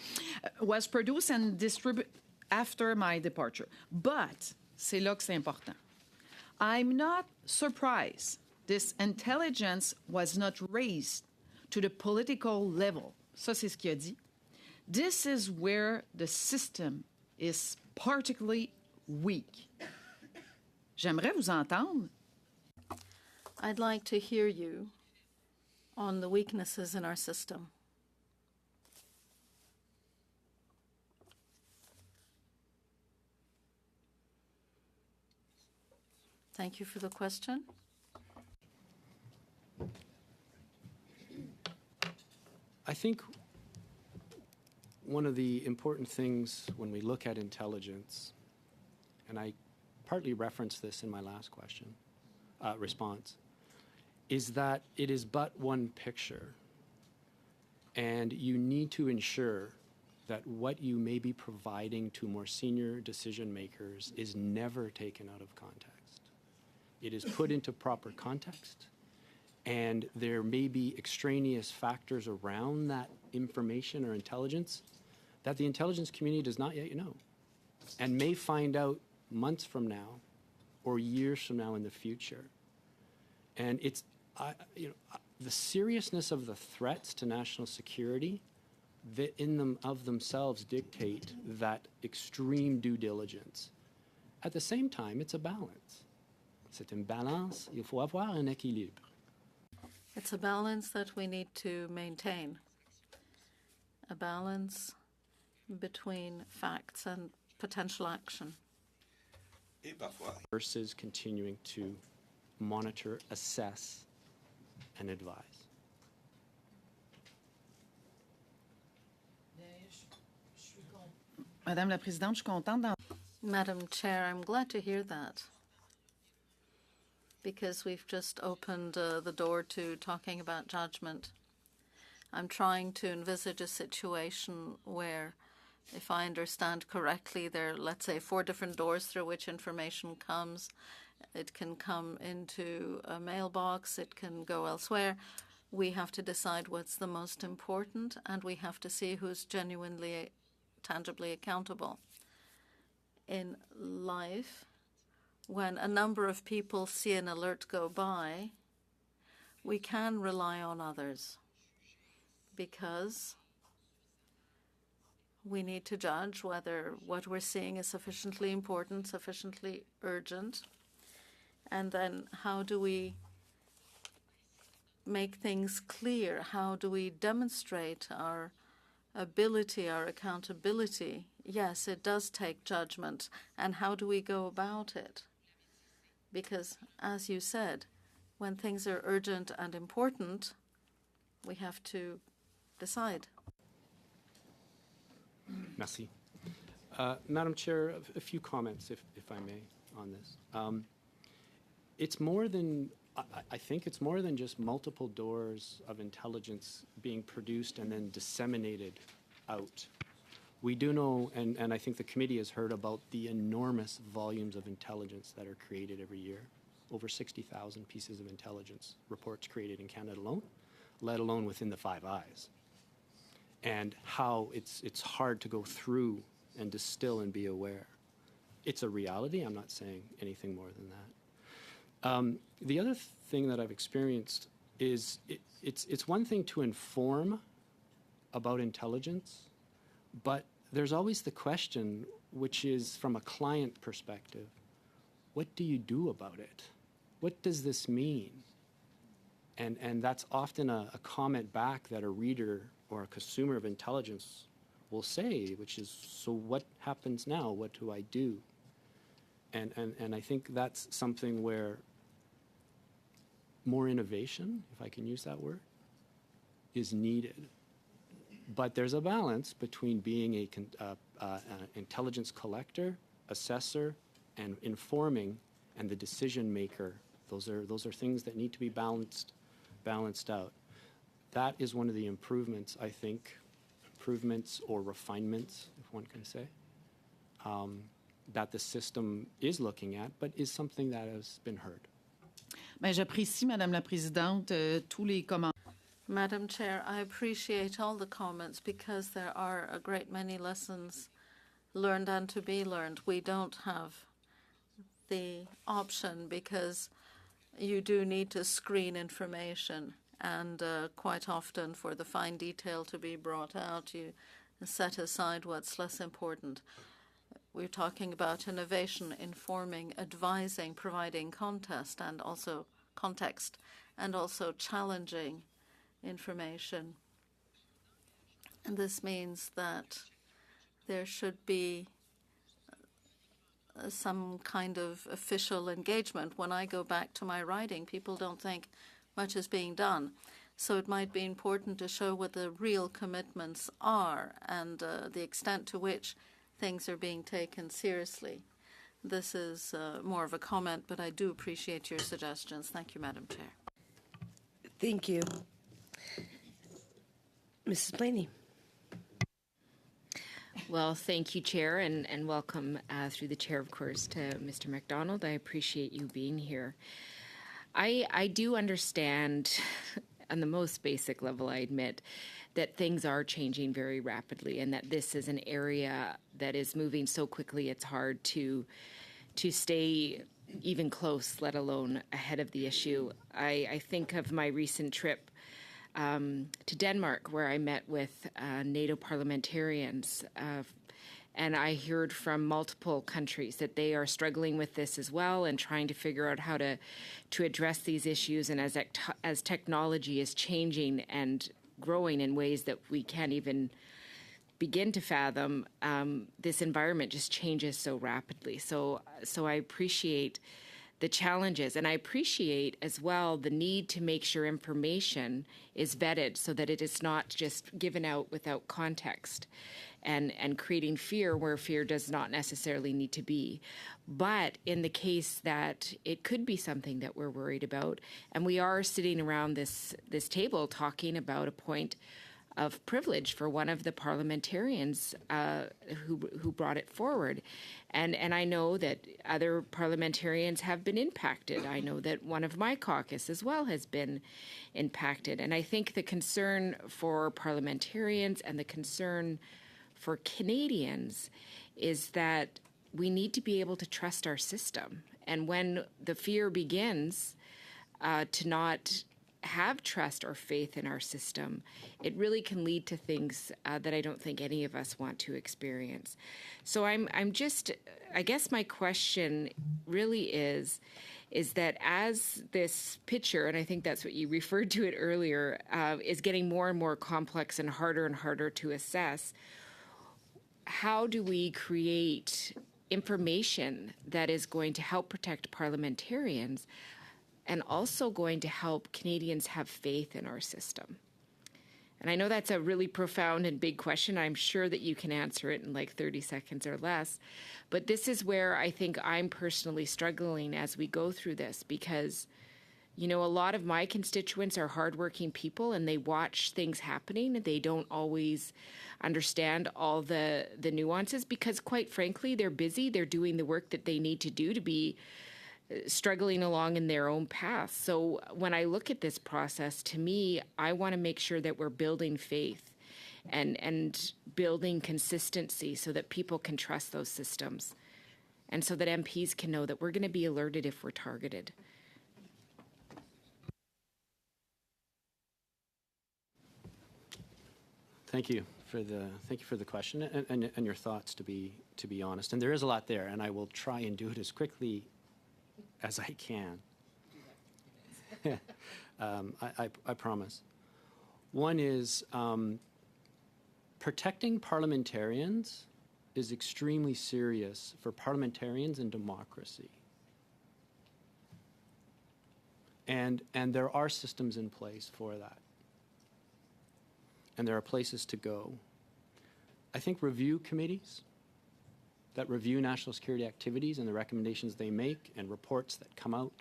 was produced and distributed after my departure. But, c'est là que c'est important. I'm not surprised this intelligence was not raised to the political level. Ça, c'est ce qu'il a dit. This is where the system is particularly weak. J'aimerais vous entendre. I'd like to hear you on the weaknesses in our system. Thank you for the question. I think one of the important things when we look at intelligence, and I partly referenced this in my last question, response, is that it is but one picture. And you need to ensure that what you may be providing to more senior decision makers is never taken out of context. It is put into proper context, and there may be extraneous factors around that information or intelligence that the intelligence community does not yet know, and may find out months from now or years from now in the future. And it's, the seriousness of the threats to national security that in them of themselves dictate that extreme due diligence. At the same time, it's a balance. C'est une balance, il faut avoir un équilibre. It's a balance that we need to maintain. A balance between facts and potential action. Versus continuing to monitor, assess, and advise. Madame la Présidente, je suis contente Madam Chair, I'm glad to hear that, because we've just opened the door to talking about judgment. I'm trying to envisage a situation where, if I understand correctly, there are, let's say, 4 different doors through which information comes. It can come into a mailbox, it can go elsewhere. We have to decide what's the most important, and we have to see who's genuinely, tangibly accountable. In life, when a number of people see an alert go by, we can rely on others because we need to judge whether what we're seeing is sufficiently important, sufficiently urgent. And then how do we make things clear? How do we demonstrate our ability, our accountability? Yes, it does take judgment. And how do we go about it? Because, as you said, when things are urgent and important, we have to decide. Merci. Madam Chair, a few comments, if I may, on this. It's more than, I think it's more than just multiple doors of intelligence being produced and then disseminated out. We do know, and I think the committee has heard about the enormous volumes of intelligence that are created every year. Over 60,000 pieces of intelligence reports created in Canada alone, let alone within the Five Eyes. And how it's hard to go through and distill and be aware. It's a reality. I'm not saying anything more than that. The other thing that I've experienced is it's one thing to inform about intelligence, but there's always the question, which is from a client perspective, what do you do about it? What does this mean? And that's often a comment back that a reader or a consumer of intelligence will say, which is, so what happens now? What do I do? And I think that's something where more innovation, if I can use that word, is needed. But there's a balance between being an intelligence collector, assessor, and informing, and the decision maker. Those are things that need to be balanced out. That is one of the improvements, I think, improvements or refinements, if one can say, that the system is looking at, but is something that has been heard. Mais j'apprécie, Madame la Présidente, tous les commentaires. Madam Chair, I appreciate all the comments because there are a great many lessons learned and to be learned. We don't have the option because you do need to screen information, and quite often for the fine detail to be brought out, you set aside what's less important. We're talking about innovation, informing, advising, providing context, and also challenging information. And this means that there should be some kind of official engagement. When I go back to my writing, people don't think much is being done. So it might be important to show what the real commitments are and the extent to which things are being taken seriously. This is more of a comment, but I do appreciate your suggestions. Thank you, Madam Chair. Thank you. Mrs. Blaney. Well, thank you, Chair, and welcome through the Chair, of course, to Mr. MacDonald. I appreciate you being here. I do understand, on the most basic level, I admit, that things are changing very rapidly and that this is an area that is moving so quickly it's hard to stay even close, let alone ahead of the issue. I think of my recent trip to Denmark, where I met with NATO parliamentarians, and I heard from multiple countries that they are struggling with this as well and trying to figure out how to address these issues. And as technology is changing and growing in ways that we can't even begin to fathom, this environment just changes so rapidly. So I appreciate the challenges, and I appreciate as well the need to make sure information is vetted so that it is not just given out without context and creating fear where fear does not necessarily need to be. But in the case that it could be something that we're worried about, and we are sitting around this table talking about a point of privilege for one of the parliamentarians who brought it forward. And I know that other parliamentarians have been impacted. I know that one of my caucus as well has been impacted. And I think the concern for parliamentarians and the concern for Canadians is that we need to be able to trust our system. And when the fear begins to not have trust or faith in our system, it really can lead to things that I don't think any of us want to experience. So I'm just, I guess my question really is that as this picture, and I think that's what you referred to it earlier, is getting more and more complex and harder to assess, how do we create information that is going to help protect parliamentarians and also going to help Canadians have faith in our system? And I know that's a really profound and big question. I'm sure that you can answer it in like 30 seconds or less. But this is where I think I'm personally struggling as we go through this, because, you know, a lot of my constituents are hardworking people and they watch things happening. They don't always understand all the nuances because, quite frankly, they're busy. They're doing the work that they need to do to be struggling along in their own path. So when I look at this process, to me, I want to make sure that we're building faith and building consistency so that people can trust those systems and so that MPs can know that we're going to be alerted if we're targeted. Thank you for the question and your thoughts, to be honest. And there is a lot there, and I will try and do it as quickly as I can. I promise. One is protecting parliamentarians is extremely serious for parliamentarians and democracy. And there are systems in place for that. And there are places to go. I think review committees that review national security activities and the recommendations they make and reports that come out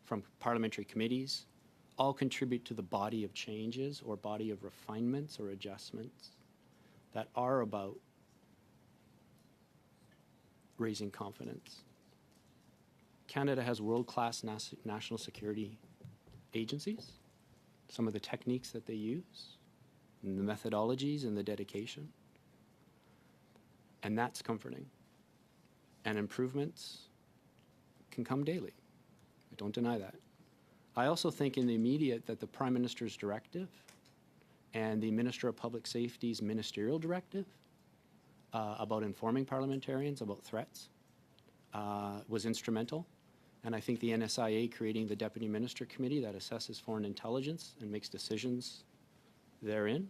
from parliamentary committees all contribute to the body of changes or body of refinements or adjustments that are about raising confidence. Canada has world-class national security agencies, some of the techniques that they use, and the methodologies and the dedication. And that's comforting. And improvements can come daily. I don't deny that. I also think in the immediate that the Prime Minister's directive and the Minister of Public Safety's ministerial directive about informing parliamentarians about threats was instrumental. And I think the NSIA creating the Deputy Minister Committee that assesses foreign intelligence and makes decisions therein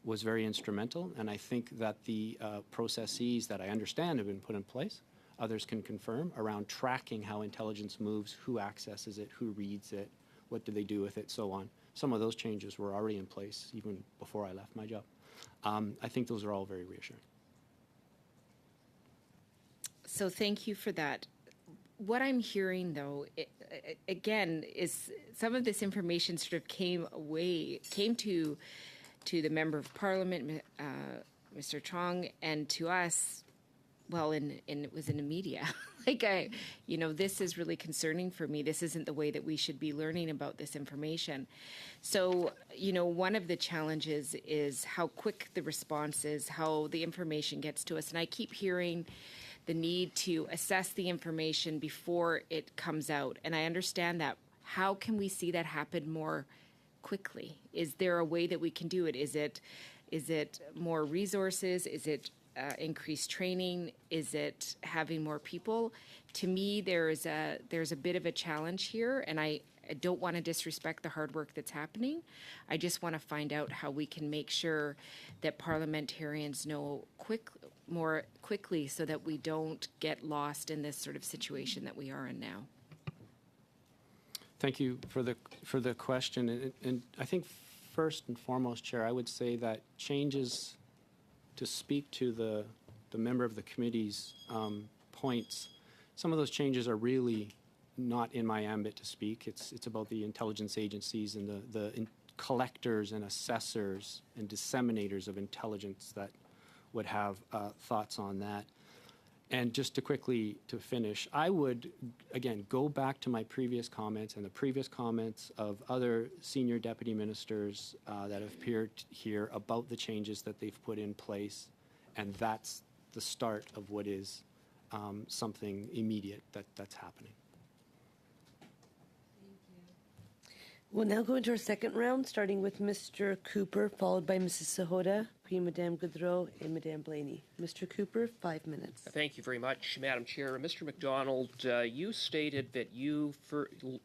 was very instrumental. And I think that the processes that I understand have been put in place others can confirm, around tracking how intelligence moves, who accesses it, who reads it, what do they do with it, so on. Some of those changes were already in place even before I left my job. I think those are all very reassuring. So thank you for that. What I'm hearing, though, again, is some of this information sort of came to the Member of Parliament, Mr. Chong, and to us, well, it was in the media. This is really concerning for me. This isn't the way that we should be learning about this information. So, one of the challenges is how quick the response is, how the information gets to us. And I keep hearing the need to assess the information before it comes out. And I understand that. How can we see that happen more quickly? Is there a way that we can do it? Is it more resources? Is it increased training? Is it having more people? To me, there's a bit of a challenge here, and I don't want to disrespect the hard work that's happening. I just want to find out how we can make sure that parliamentarians know more quickly so that we don't get lost in this sort of situation that we are in now. Thank you for the question. And I think first and foremost, Chair, I would say that changes, to speak to the member of the committee's points, some of those changes are really not in my ambit to speak. It's about the intelligence agencies and the collectors and assessors and disseminators of intelligence that would have thoughts on that. And just to finish, I would, again, go back to my previous comments and the previous comments of other senior deputy ministers that have appeared here about the changes that they've put in place. And that's the start of what is something immediate that's happening. We'll now go into our second round, starting with Mr. Cooper, followed by Mrs. Sahota, puis Madame Goudreau, and Madame Blaney. Mr. Cooper, 5 minutes. Thank you very much, Madam Chair. Mr. MacDonald, you stated that you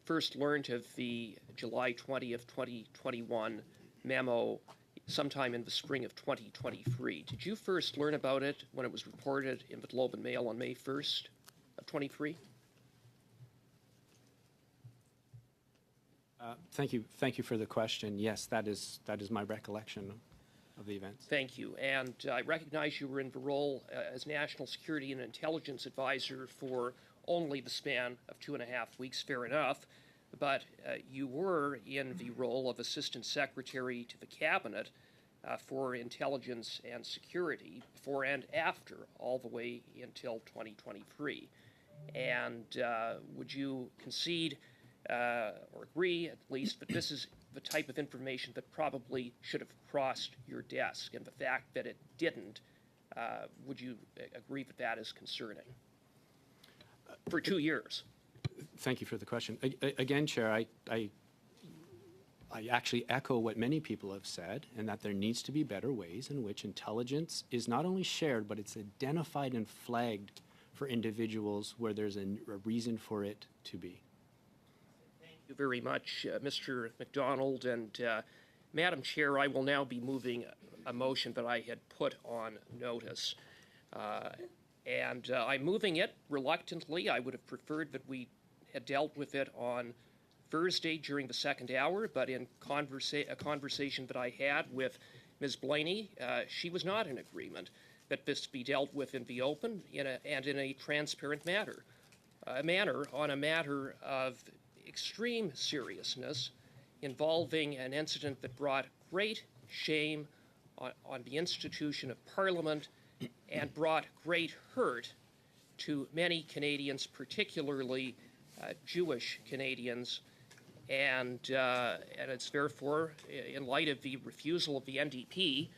first learned of the July 20th, 2021 memo sometime in the spring of 2023. Did you first learn about it when it was reported in the Globe and Mail on May 1st of 23? Thank you for the question. Yes, that is my recollection of the events. Thank you. And I recognize you were in the role as National Security and Intelligence Advisor for only the span of 2.5 weeks, fair enough. But you were in the role of Assistant Secretary to the Cabinet for Intelligence and Security before and after, all the way until 2023. And would you concede or agree, at least, that this is the type of information that probably should have crossed your desk, and the fact that it didn't, would you agree that that is concerning? For 2 years. Thank you for the question. Again, Chair, I actually echo what many people have said, and that there needs to be better ways in which intelligence is not only shared, but it's identified and flagged for individuals where there's a reason for it to be. Thank you very much, Mr. MacDonald. And Madam Chair, I will now be moving a motion that I had put on notice. And I'm moving it reluctantly. I would have preferred that we had dealt with it on Thursday during the second hour, but in a conversation that I had with Ms. Blaney, she was not in agreement that this be dealt with in the open and in a transparent manner on a matter of extreme seriousness involving an incident that brought great shame on the institution of Parliament and brought great hurt to many Canadians, particularly Jewish Canadians. And it's therefore, in light of the refusal of the NDP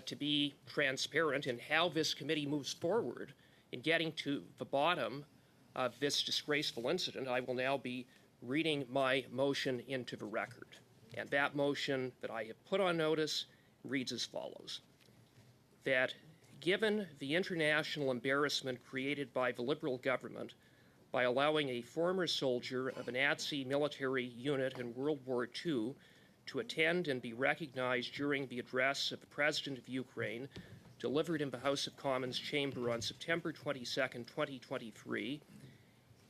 to be transparent in how this committee moves forward in getting to the bottom of this disgraceful incident, I will now be reading my motion into the record. And that motion that I have put on notice reads as follows: that given the international embarrassment created by the Liberal government by allowing a former soldier of a Nazi military unit in World War II to attend and be recognized during the address of the President of Ukraine, delivered in the House of Commons chamber on September 22nd, 2023,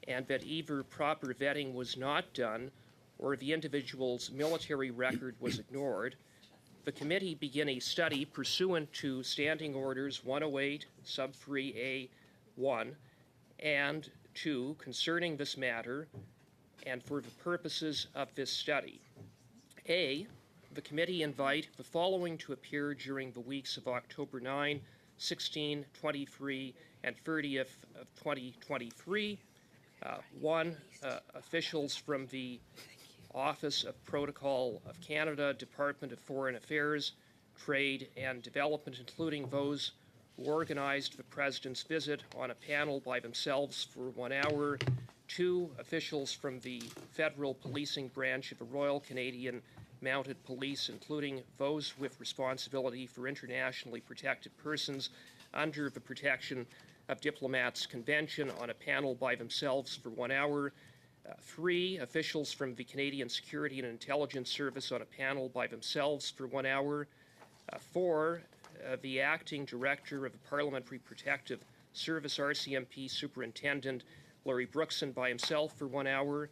and that either proper vetting was not done or the individual's military record was ignored, the committee begin a study pursuant to Standing Orders 108, Sub 3A1 and 2 concerning this matter and for the purposes of this study. A, the committee invite the following to appear during the weeks of October 9, 16, 23, and 30th of 2023. One, officials from the Office of Protocol of Canada, Department of Foreign Affairs, Trade and Development, including those who organized the President's visit on a panel by themselves for 1 hour. 2, officials from the Federal Policing Branch of the Royal Canadian Mounted Police, including those with responsibility for internationally protected persons under the Protection of Diplomats Convention on a panel by themselves for 1 hour. 3, officials from the Canadian Security and Intelligence Service on a panel by themselves for 1 hour. 4, the Acting Director of the Parliamentary Protective Service, RCMP Superintendent Larry Brookson by himself for 1 hour.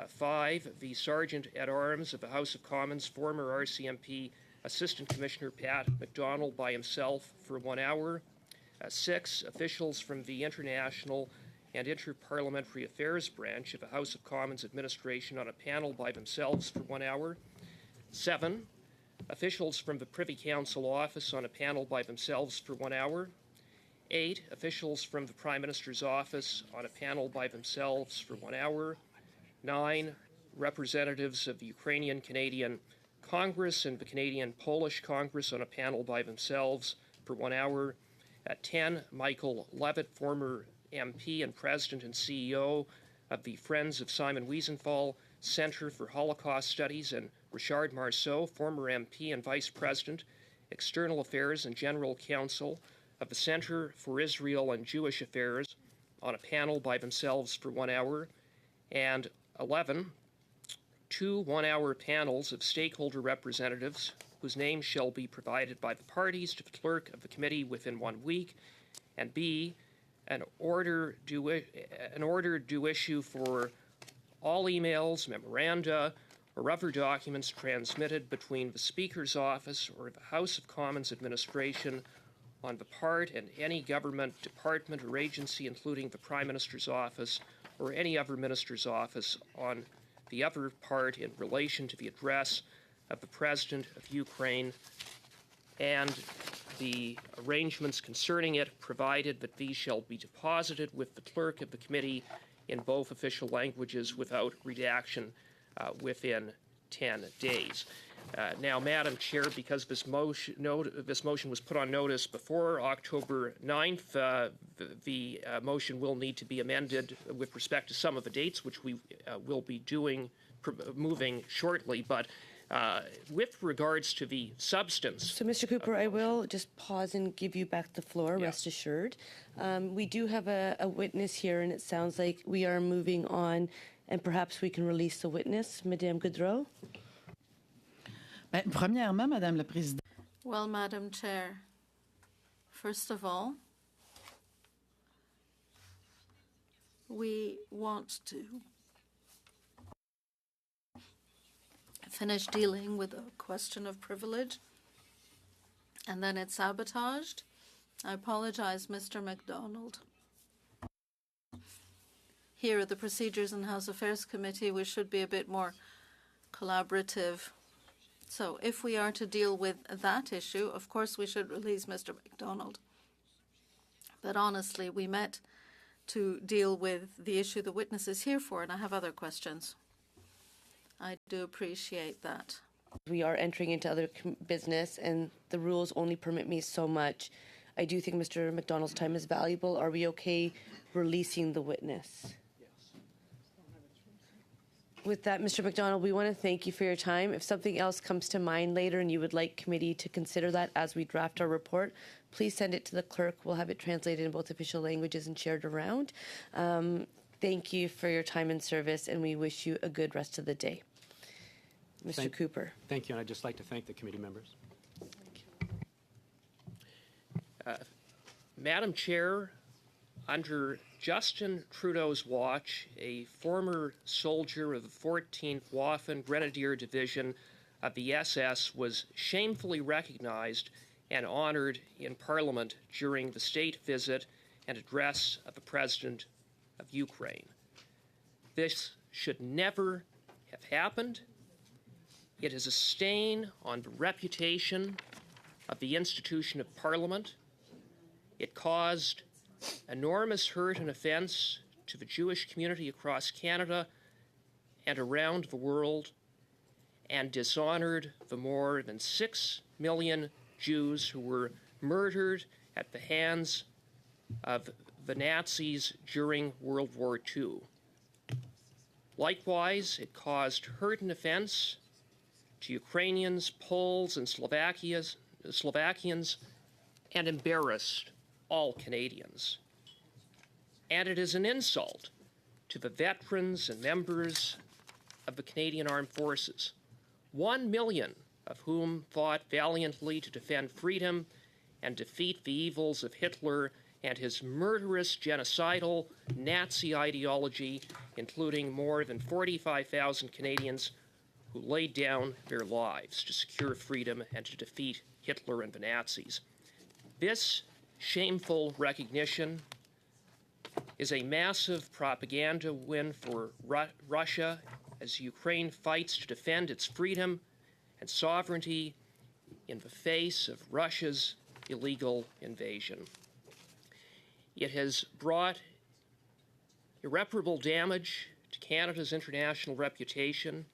5, the Sergeant at Arms of the House of Commons, former RCMP Assistant Commissioner Pat McDonald by himself for 1 hour. 6, officials from the International and Interparliamentary Affairs Branch of the House of Commons Administration on a panel by themselves for 1 hour. 7, officials from the Privy Council Office on a panel by themselves for 1 hour. 8, officials from the Prime Minister's Office on a panel by themselves for 1 hour. 9, representatives of the Ukrainian Canadian Congress and the Canadian Polish Congress on a panel by themselves for 1 hour. 10, Michael Levitt, former MP and President and CEO of the Friends of Simon Wiesenthal Center for Holocaust Studies, and Richard Marceau, former MP and Vice President, External Affairs and General Counsel of the Center for Israel and Jewish Affairs, on a panel by themselves for 1 hour. And 11, 2 one-hour panels of stakeholder representatives whose names shall be provided by the parties to the clerk of the committee within 1 week. And B, an order due issue for all emails, memoranda, or other documents transmitted between the Speaker's office or the House of Commons administration on the part and any government department or agency, including the Prime Minister's office or any other minister's office, on the other part in relation to the address of the President of Ukraine, and the arrangements concerning it, provided that these shall be deposited with the clerk of the committee in both official languages without redaction within 10 days. Now, Madam Chair, because this motion was put on notice before October 9th, the motion will need to be amended with respect to some of the dates, which we will be moving shortly. But with regards to the substance. So, Mr. Cooper, I will just pause and give you back the floor, Yeah. rest assured. We do have a witness here, and it sounds like we are moving on, and perhaps we can release the witness. Madame Goudreau? Premièrement, Madame la Présidente. Well, Madam Chair, first of all, we want to finish dealing with the question of privilege, and then it's sabotaged. I apologize, Mr. MacDonald. Here at the Procedures and House Affairs Committee, we should be a bit more collaborative. So if we are to deal with that issue, of course we should release Mr. MacDonald. But honestly, we met to deal with the issue the witness is here for, and I have other questions. I do appreciate that. We are entering into other business, and the rules only permit me so much. I do think Mr. MacDonald's time is valuable. Are we okay releasing the witness? With that, Mr. MacDonald, we want to thank you for your time. If something else comes to mind later and you would like committee to consider that as we draft our report, please send it to the clerk. We'll have it translated in both official languages and shared around. Thank you for your time and service, and we wish you a good rest of the day. Mr. Cooper. Thank you, and I'd just like to thank the committee members. Madam Chair, under Justin Trudeau's watch, a former soldier of the 14th Waffen Grenadier Division of the SS was shamefully recognized and honored in Parliament during the state visit and address of the President of Ukraine. This should never have happened. It is a stain on the reputation of the institution of Parliament. It caused enormous hurt and offense to the Jewish community across Canada and around the world, and dishonored the more than 6 million Jews who were murdered at the hands of the Nazis during World War II. Likewise, it caused hurt and offense to Ukrainians, Poles, and Slovakians, and embarrassed all Canadians. And it is an insult to the veterans and members of the Canadian Armed Forces, 1 million of whom fought valiantly to defend freedom and defeat the evils of Hitler and his murderous genocidal Nazi ideology, including more than 45,000 Canadians who laid down their lives to secure freedom and to defeat Hitler and the Nazis. This shameful recognition is a massive propaganda win for Russia as Ukraine fights to defend its freedom and sovereignty in the face of Russia's illegal invasion. It has brought irreparable damage to Canada's international reputation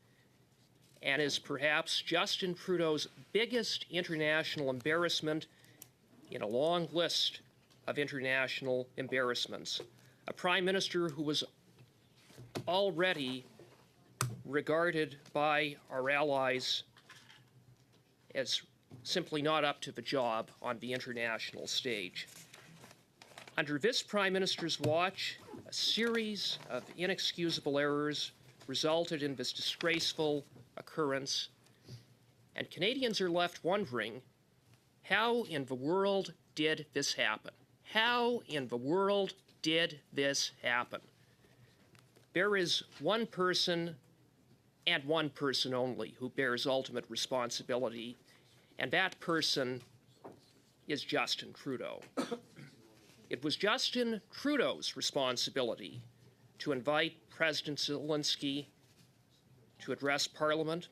and is perhaps Justin Trudeau's biggest international embarrassment in a long list of international embarrassments. A prime minister who was already regarded by our allies as simply not up to the job on the international stage. Under this prime minister's watch, a series of inexcusable errors resulted in this disgraceful occurrence, and Canadians are left wondering, how in the world did this happen? How in the world did this happen? There is one person and one person only who bears ultimate responsibility, and that person is Justin Trudeau. It was Justin Trudeau's responsibility to invite President Zelensky to address Parliament.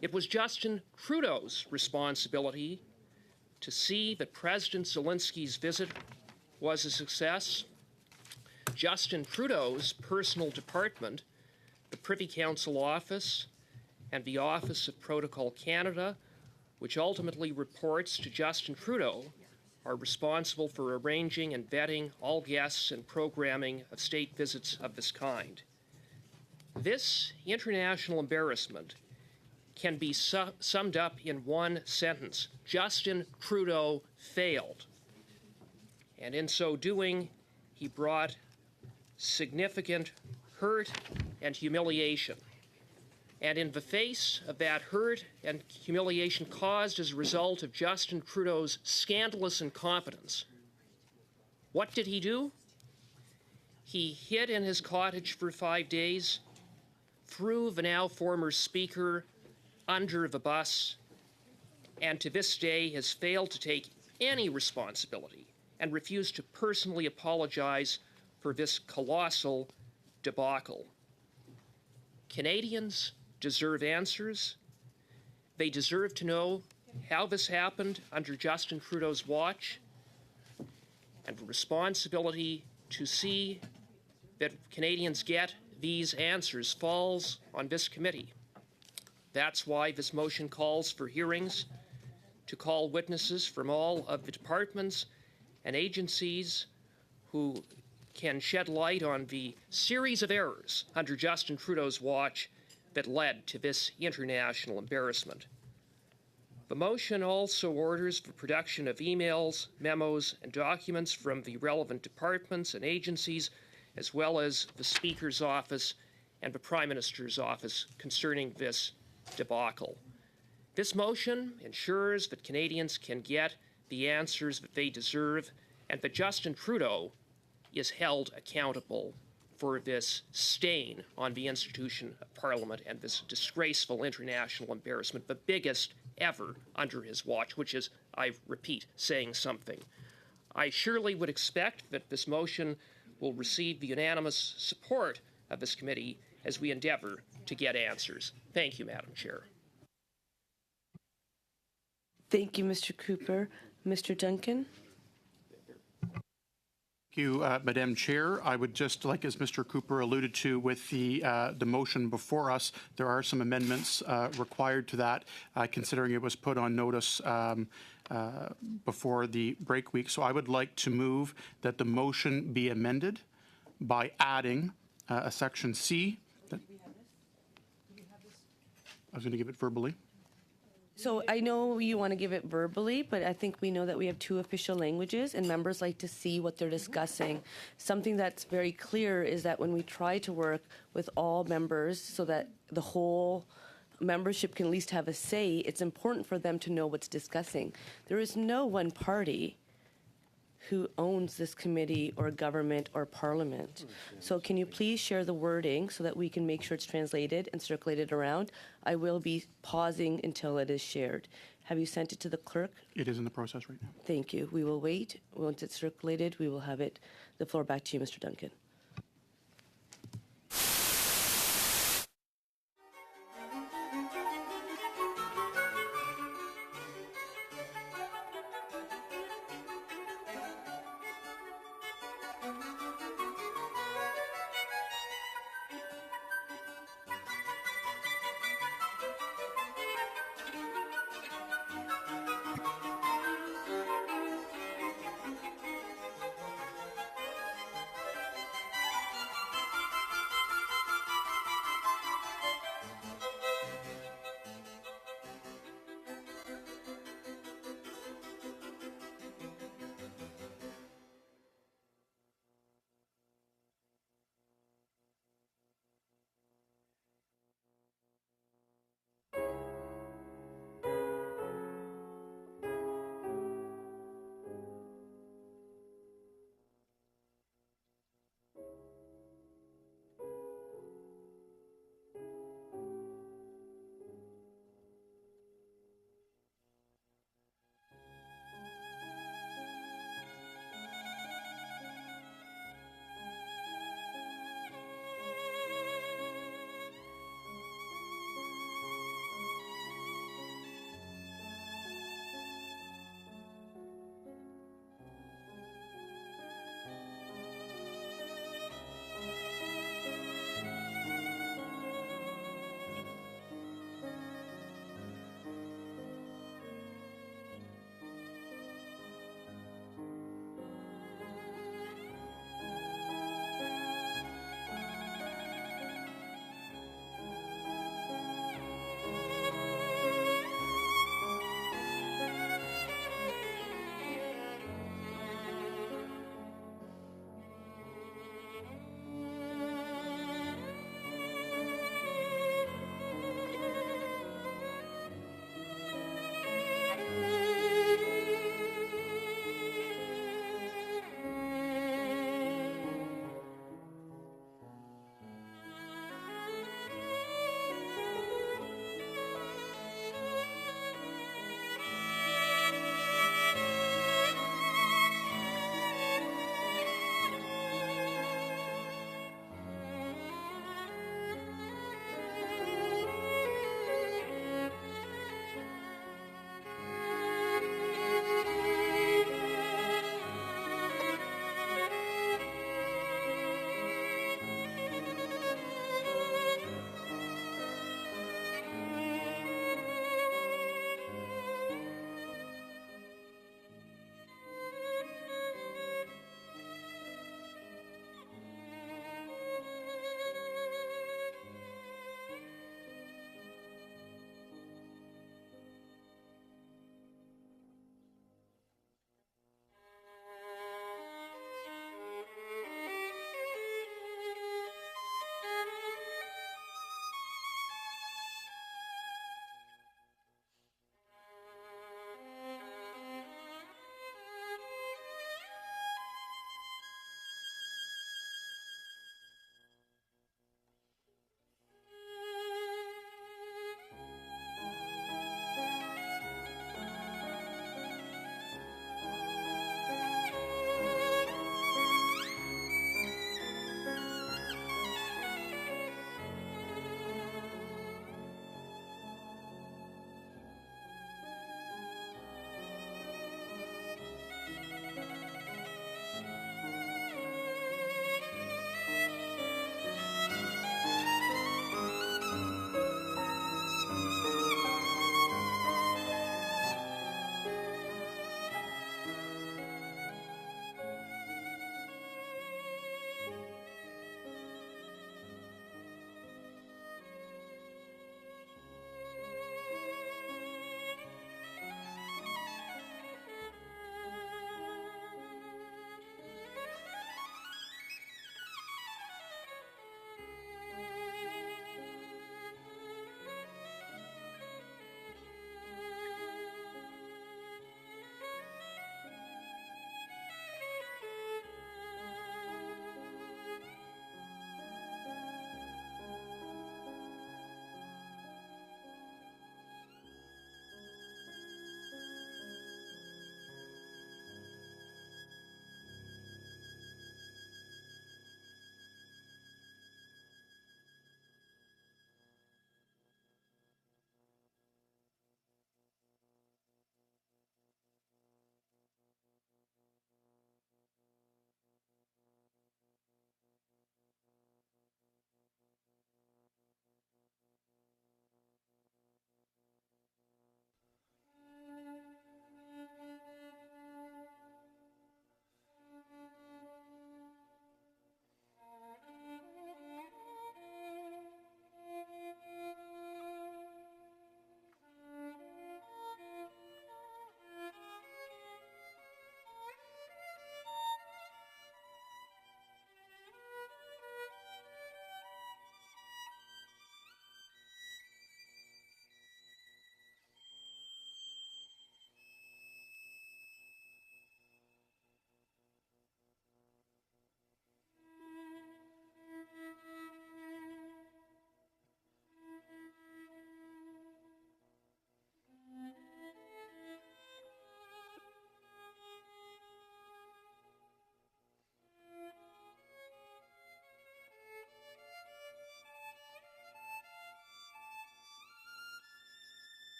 It was Justin Trudeau's responsibility to see that President Zelensky's visit was a success. Justin Trudeau's personal department, the Privy Council Office, and the Office of Protocol Canada, which ultimately reports to Justin Trudeau, are responsible for arranging and vetting all guests and programming of state visits of this kind. This international embarrassment can be summed up in one sentence: Justin Trudeau failed. And in so doing, he brought significant hurt and humiliation. And in the face of that hurt and humiliation caused as a result of Justin Trudeau's scandalous incompetence, what did he do? He hid in his cottage for 5 days, threw the now former Speaker under the bus, and to this day has failed to take any responsibility and refused to personally apologize for this colossal debacle. Canadians deserve answers. They deserve to know how this happened under Justin Trudeau's watch, and the responsibility to see that Canadians get these answers falls on this committee. That's why this motion calls for hearings to call witnesses from all of the departments and agencies who can shed light on the series of errors under Justin Trudeau's watch that led to this international embarrassment. The motion also orders the production of emails, memos, and documents from the relevant departments and agencies, as well as the Speaker's office and the Prime Minister's office concerning this debacle. This motion ensures that Canadians can get the answers that they deserve, and that Justin Trudeau is held accountable for this stain on the institution of Parliament and this disgraceful international embarrassment, the biggest ever under his watch, which is, I repeat, saying something. I surely would expect that this motion will receive the unanimous support of this committee as we endeavor to get answers. Thank you, Madam Chair. Thank you, Mr. Cooper. Mr. Duncan? Thank you, Madam Chair. I would just like, as Mr. Cooper alluded to with the motion before us, there are some amendments required to that, considering it was put on notice before the break week. So I would like to move that the motion be amended by adding a section C. I was going to give it verbally. So I know you want to give it verbally, but I think we know that we have two official languages and members like to see what they're discussing. Something that's very clear is that when we try to work with all members so that the whole membership can at least have a say, it's important for them to know what's discussing. There is no one party who owns this committee or government or parliament. So can you please share the wording so that we can make sure it's translated and circulated around? I will be pausing until it is shared. Have you sent it to the clerk? It is in the process right now. Thank you. We will wait. Once it's circulated, we will have it. The floor back to you, Mr. Duncan.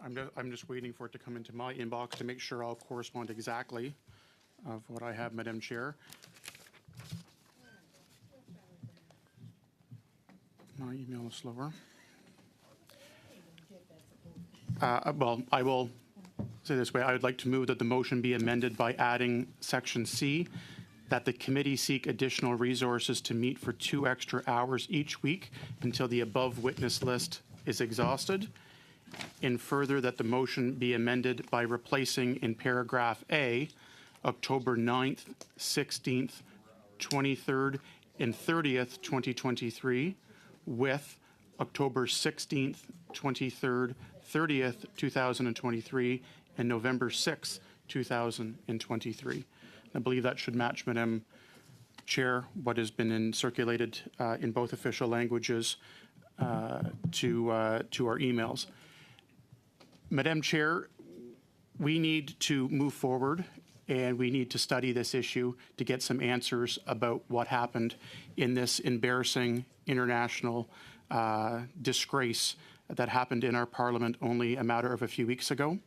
I'm just waiting for it to come into my inbox to make sure I'll correspond exactly of what I have, Madam Chair. My email is slower. Well, I will say this way. I would like to move that the motion be amended by adding section C, that the committee seek additional resources to meet for 2 extra hours each week until the above witness list is exhausted. And further, that the motion be amended by replacing in paragraph A, October 9th, 16th, 23rd, and 30th, 2023, with October 16th, 23rd, 30th, 2023, and November 6th, 2023. I believe that should match, Madam Chair, what has been circulated in both official languages to our emails. Madam Chair, we need to move forward and we need to study this issue to get some answers about what happened in this embarrassing international disgrace that happened in our Parliament only a matter of a few weeks ago.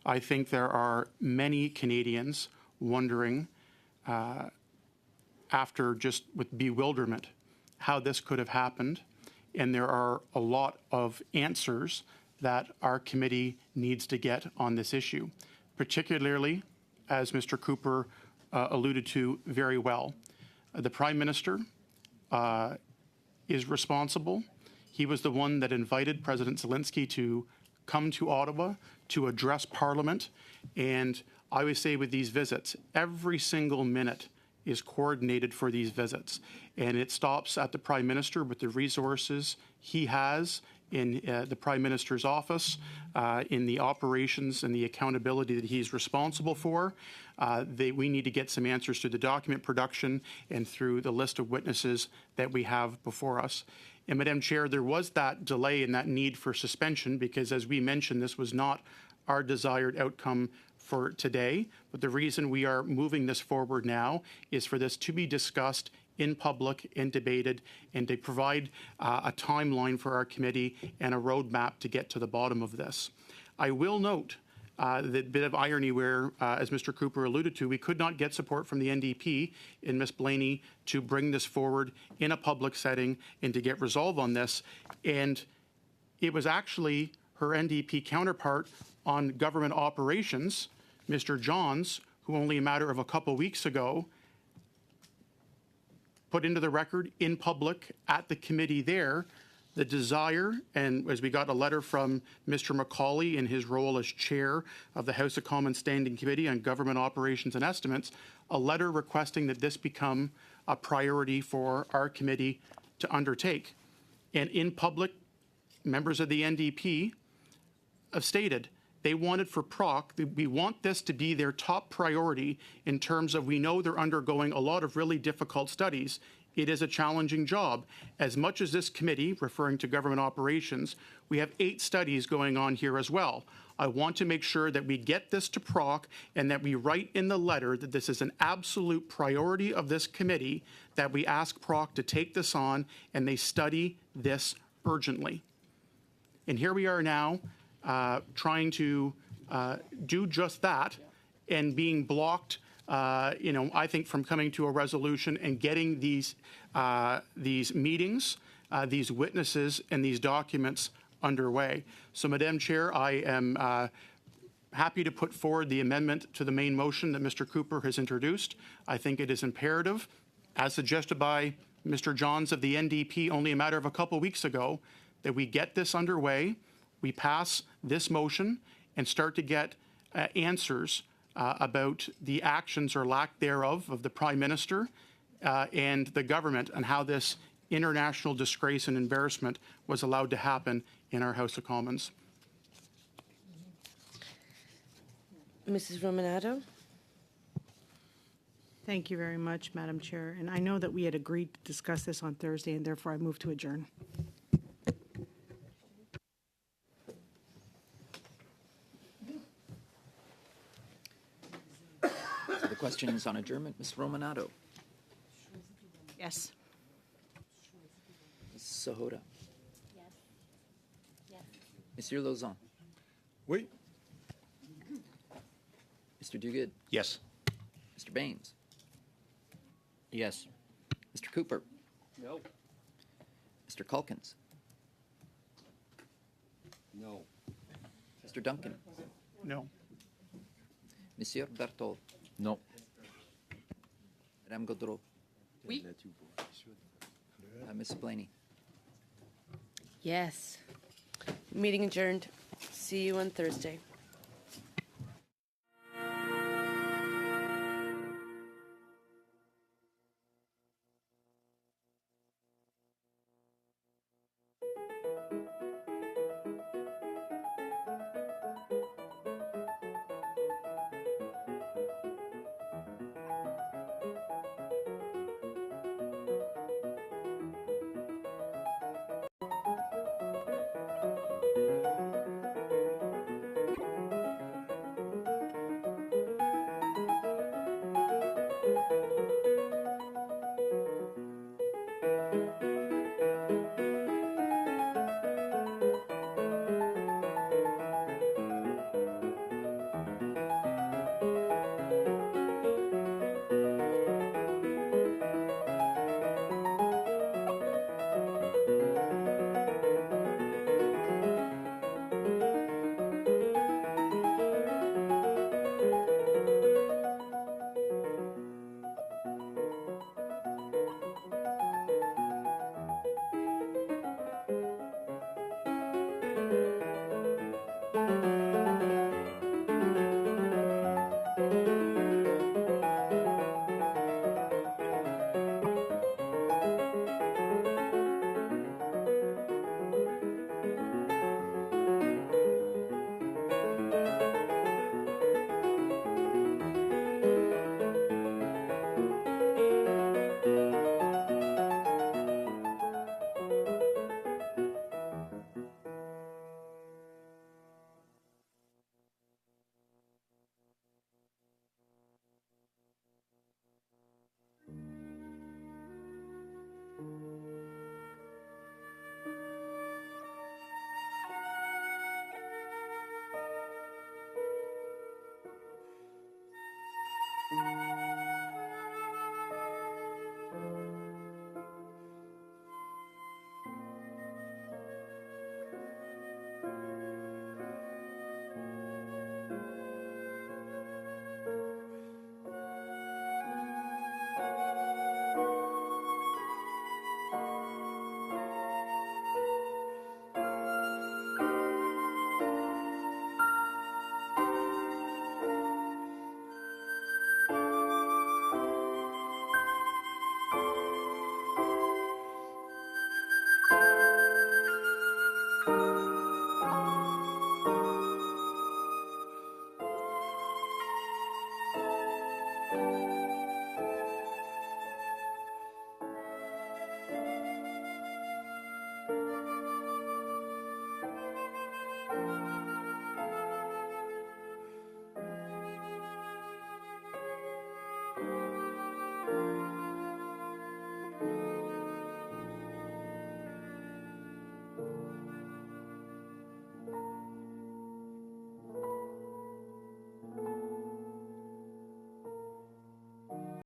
I think there are many Canadians wondering, after just with bewilderment, how this could have happened. And there are a lot of answers that our committee needs to get on this issue, particularly, as Mr. Cooper alluded to very well. The Prime Minister is responsible. He was the one that invited President Zelensky to come to Ottawa to address Parliament. And I always say with these visits, every single minute is coordinated for these visits. And it stops at the Prime Minister with the resources he has in the Prime Minister's office, in the operations and the accountability that he's responsible for. We need to get some answers through the document production and through the list of witnesses that we have before us. And Madam Chair, there was that delay and that need for suspension because, as we mentioned, this was not our desired outcome for today. But the reason we are moving this forward now is for this to be discussed in public and debated and to provide a timeline for our committee and a roadmap to get to the bottom of this. I will note the bit of irony where, as Mr. Cooper alluded to, we could not get support from the NDP in Ms. Blaney to bring this forward in a public setting and to get resolve on this. And it was actually her NDP counterpart on government operations, Mr. Johns, who only a matter of a couple weeks ago put into the record in public at the committee there the desire, and as we got a letter from Mr. Macaulay in his role as chair of the House of Commons Standing Committee on Government Operations and Estimates, a letter requesting that this become a priority for our committee to undertake. And in public, members of the NDP have stated they wanted for PROC, we want this to be their top priority in terms of we know they're undergoing a lot of really difficult studies. It is a challenging job. As much as this committee, referring to government operations, we have 8 studies going on here as well. I want to make sure that we get this to PROC and that we write in the letter that this is an absolute priority of this committee, that we ask PROC to take this on and they study this urgently. And here we are now trying to do just that and being blocked I think from coming to a resolution and getting these meetings, these witnesses, and these documents underway. So, Madam Chair, I am happy to put forward the amendment to the main motion that Mr. Cooper has introduced. I think it is imperative, as suggested by Mr. Johns of the NDP only a matter of a couple weeks ago, that we get this underway, we pass this motion, and start to get answers about the actions or lack thereof of the Prime Minister and the government and how this international disgrace and embarrassment was allowed to happen in our House of Commons. Mrs. Romanado? Thank you very much, Madam Chair. And I know that we had agreed to discuss this on Thursday, and therefore I move to adjourn. The question is on adjournment. Ms. Romanado. Yes. Ms. Sahota. Yes. Yes. Monsieur Lauzon. Oui. Mr. Duguid? Yes. Mr. Baines? Yes. Mr. Cooper? No. Mr. Culkins? No. Mr. Duncan? No. Monsieur Berthold? No. Madame Gaudreau? Oui. Ms. Blaney? Yes. Meeting adjourned. See you on Thursday.